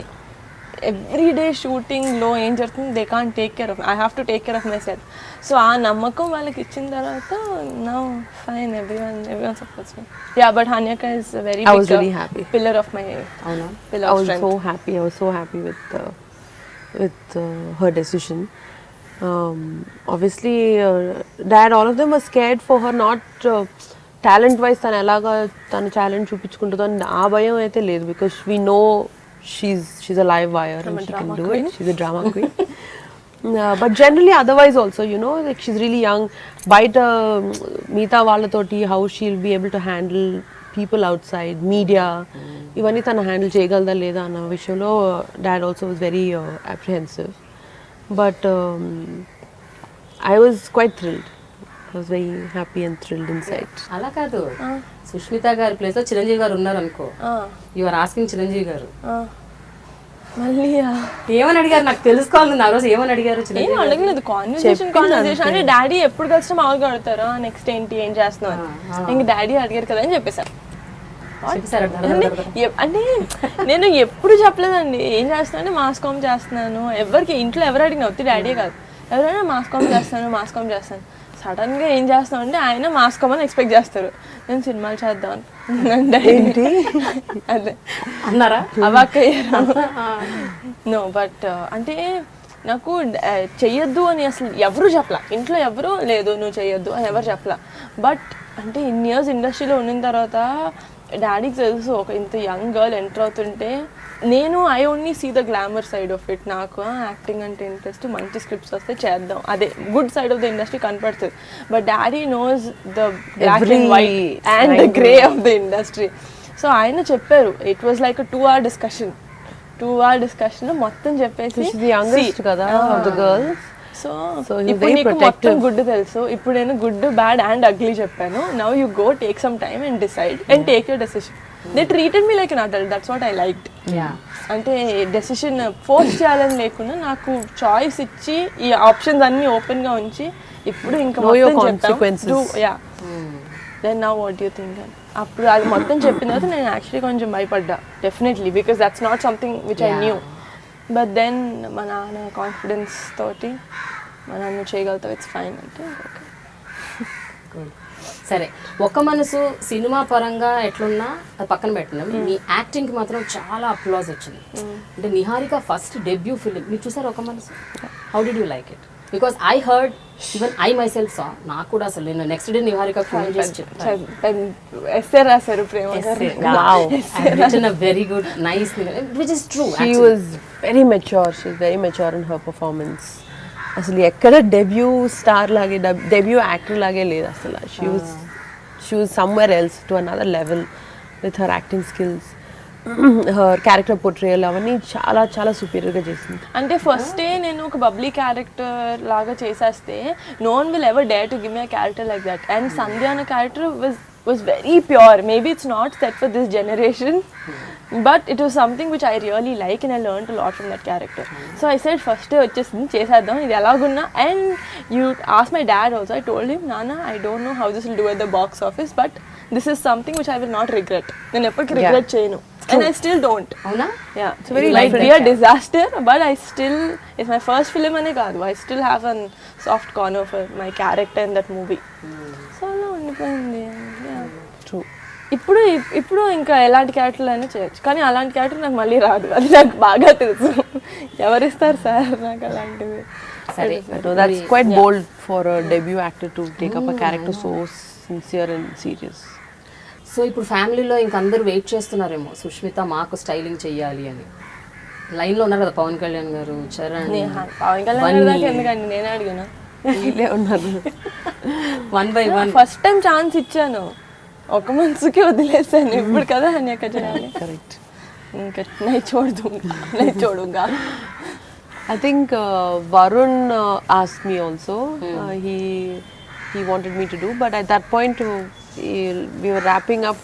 ఎవ్రీ డే షూటింగ్లో ఏం జరుగుతుంది they can't take care of, I have to take care of my self. So ఆ నమ్మకం వాళ్ళకి ఇచ్చిన తర్వాత now fine, everyone supports me. Yeah, but Hanyaka is a very I was really happy. Pillar of my pillar of strength. I was so happy with her decision. Obviously dad, all of them were scared for her, not talent wise tanu elaga tanu talent chupichukuntundo aa bayam aithe ledu, because we know she's a live wire and she can do it. She's a drama queen. But generally otherwise also, you know, like she's really young. Baita meeta vallatoti how she'll be able to handle people outside, media, ivanni tanu handle cheyagalda leda anna vishayamlo dad also was very apprehensive. But I was quite thrilled. I was very happy and thrilled inside. అలా కాదు, సుష్మిత గారి ప్లేస్ లో చిరంజీవి గారు ఉన్నారు అనుకో, యు ఆర్ ఆస్కింగ్ చిరంజీవి గారు మళ్ళీ ఏమని అడిగారు నాకు తెలుసుకోవాలి. ఆ రోజు ఏమని అడిగారు? ఏం అడగలేదు, కాన్వర్సేషన్ అంటే డాడీ ఎప్పుడు కలిసినా మామూలుగా అడుగుతారు నెక్స్ట్ ఏంటి ఏం చేస్తున్నావు, ఇంక డాడీ అడిగారు కదా అని చెప్పేశారు. అంటే నేను ఎప్పుడు చెప్పలేదండి ఏం చేస్తున్నాను, మాస్ కామ్ చేస్తున్నాను. ఎవరికి ఇంట్లో ఎవరు అడిగినా వద్దు డాడీ కాదు, ఎవరైనా మాస్ కామ్ చేస్తాను. సడన్ గా ఏం చేస్తాం అంటే ఆయన మాస్ కామ్ అని ఎక్స్పెక్ట్ చేస్తారు, నేను సినిమాలు చేద్దాం ఏంటి అదే అన్నారా? అవాక్కయ్యారు. నో బట్ అంటే నాకు చెయ్యొద్దు అని అసలు ఎవరు చెప్పలా, ఇంట్లో ఎవరు లేదు నువ్వు చెయ్యొద్దు అని ఎవరు చెప్పలా. బట్ అంటే ఇన్ని ఇయర్స్ ఇండస్ట్రీలో ఉన్న తర్వాత డాడీకి తెలుసు ఒక ఇంత యంగ్ గర్ల్ ఎంటర్ అవుతుంటే, నేను I only see the glamour side of it. నాకు యాక్టింగ్ అంటే ఇంట్రెస్ట్, మంచి స్క్రిప్ట్స్ వస్తే చేద్దాం, అదే good side of the industry కనపడుతుంది. But daddy knows the black and white and the grey of the industry. So ఆయన చెప్పారు, it was like 2 hour discussion. 2 hour discussion మొత్తం చెప్పేసి కదా ఆఫ్ ద గర్ల్స్. సో ఇప్పుడు నీకు మొత్తం గుడ్ తెలుసు, ఇప్పుడు నేను గుడ్ బ్యాడ్ అండ్ అగ్లీ చెప్పాను, now you go take some time and decide and take your decision. They treated me like an adult, that's what I liked. అంటే డెసిషన్ ఫోర్స్ చేయాలని లేకుండా నాకు చాయిస్ ఇచ్చి ఈ ఆప్షన్స్ అన్ని ఓపెన్ గా ఉంచి ఇప్పుడు ఇంకా then now what you think అని అప్పుడు అది మొత్తం చెప్పిన తర్వాత నేను యాక్చువల్లీ కొంచెం భయపడ్డా definitely, because that's not something which I knew. But then మా నాన్న కాన్ఫిడెన్స్ తోటి మా నాన్న చేయగలుగుతావు ఇట్స్ ఫైన్ అంటే ఓకే. సరే, ఒక మనసు సినిమా పరంగా ఎట్లున్నా అది పక్కన పెట్టినాం, మీ యాక్టింగ్కి మాత్రం చాలా అప్లాజ్ వచ్చింది. అంటే నిహారిక ఫస్ట్ డెబ్యూ ఫిలిం మీరు చూసారు Oka Manasu, how did you like it? Because I heard, even I myself saw, నాకు కూడా అసలు నేను నెక్స్ట్ డే నిహారిక ఫోన్ చేసి చెప్పాను very good nice, which is true. She was very mature. She was very mature in her performance. అసలు ఎక్కడ డెబ్యూ స్టార్ లాగే డెబ్యూ యాక్టర్ లాగే లేదు అసలు. She was somewhere else to another level with her acting skills. Her character portrayal అవన్నీ చాలా చాలా సుపీరియర్గా చేసింది. అంటే ఫస్టే నేను ఒక బబ్లీ క్యారెక్టర్ లాగా చేసేస్తే no one will ever dare to give me a character like that. And Sandhya అనే character was very pure. Maybe it's not set for this generation, but it was something which I really like and I learned a lot from that character. So I said first day వచ్చేసింది చేసేద్దాం ఇది ఎలాగున్నా. And you asked my dad also. I told him, Nana, I don't know how this will do at the box office, but this is something which I will not regret. నేను ఎప్పటికీ regret చేయను. And I still don't. అవునా? Yeah, it's very like be a disaster, but I still, it's my first film అనే కాదు, I still have a soft corner for my character in that movie. So అలా ఉండిపోయింది. ట్రూ. ఇప్పుడు ఇంకా ఎలాంటి క్యారెక్టర్లు అయినా చేయొచ్చు, కానీ అలాంటి క్యారెక్టర్ నాకు మళ్ళీ రాదు, అది నాకు బాగా తెలుసు. ఎవరిస్తారు సార్ నాకు అలాంటివి? సరే, that's quite bold for a debut actor to take up a character so sincere and serious. So ఇప్పుడు ఫ్యామిలీలో ఇంక అందరూ వెయిట్ చేస్తున్నారేమో సుష్మిత మాకు స్టైలింగ్ చెయ్యాలి అని. లైన్లో ఉన్నారు కదా పవన్ కళ్యాణ్ గారు, చరణ్, పవన్ కళ్యాణ్ గారు దాకా ఎందుకండి, నేనే అడిగాను. వీళ్ళే ఉన్నారు. 1 by 1 ఫస్ట్ టైం ఛాన్స్ ఇచ్చాను, ఒక మనసుకి వదిలేసాను. ఇప్పుడు కదా అని అక్కడ చేయాలి. కరెక్ట్. ఇంకా నై చూడుగా. I think Varun asked me also. He wanted me to do, but at that point we were wrapping up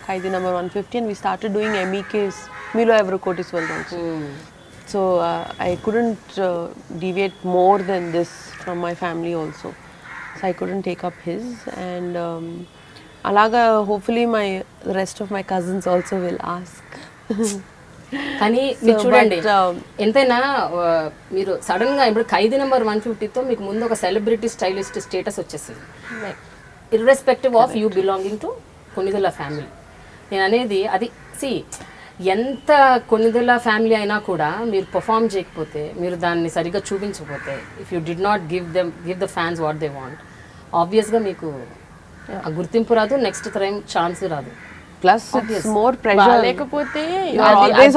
Kaidi number 150 and we started doing MEK's Milo Rayachoty's world also. So I couldn't deviate more than this from my family also. So I couldn't take up his, and alaga hopefully the rest of my cousins also will ask. కానీ మీరు చూడండి ఎంతైనా మీరు సడన్ గా ఇప్పుడు ఖైదీ నెంబర్ 150తో మీకు ముందు ఒక సెలబ్రిటీ స్టైలిస్ట్ స్టేటస్ వచ్చేసింది, irrespective of you belonging to Konidela family. నేను అనేది అది ఎంత కొనిదెల ఫ్యామిలీ అయినా కూడా మీరు పర్ఫామ్ చేయకపోతే, మీరు దాన్ని సరిగ్గా చూపించకపోతే, if you did not give the fans what they want, ఆబ్వియస్గా మీకు ఆ గుర్తింపు రాదు, నెక్స్ట్ టైం ఛాన్స్ రాదు. Plus it's more pressure. లేకపోతే You are always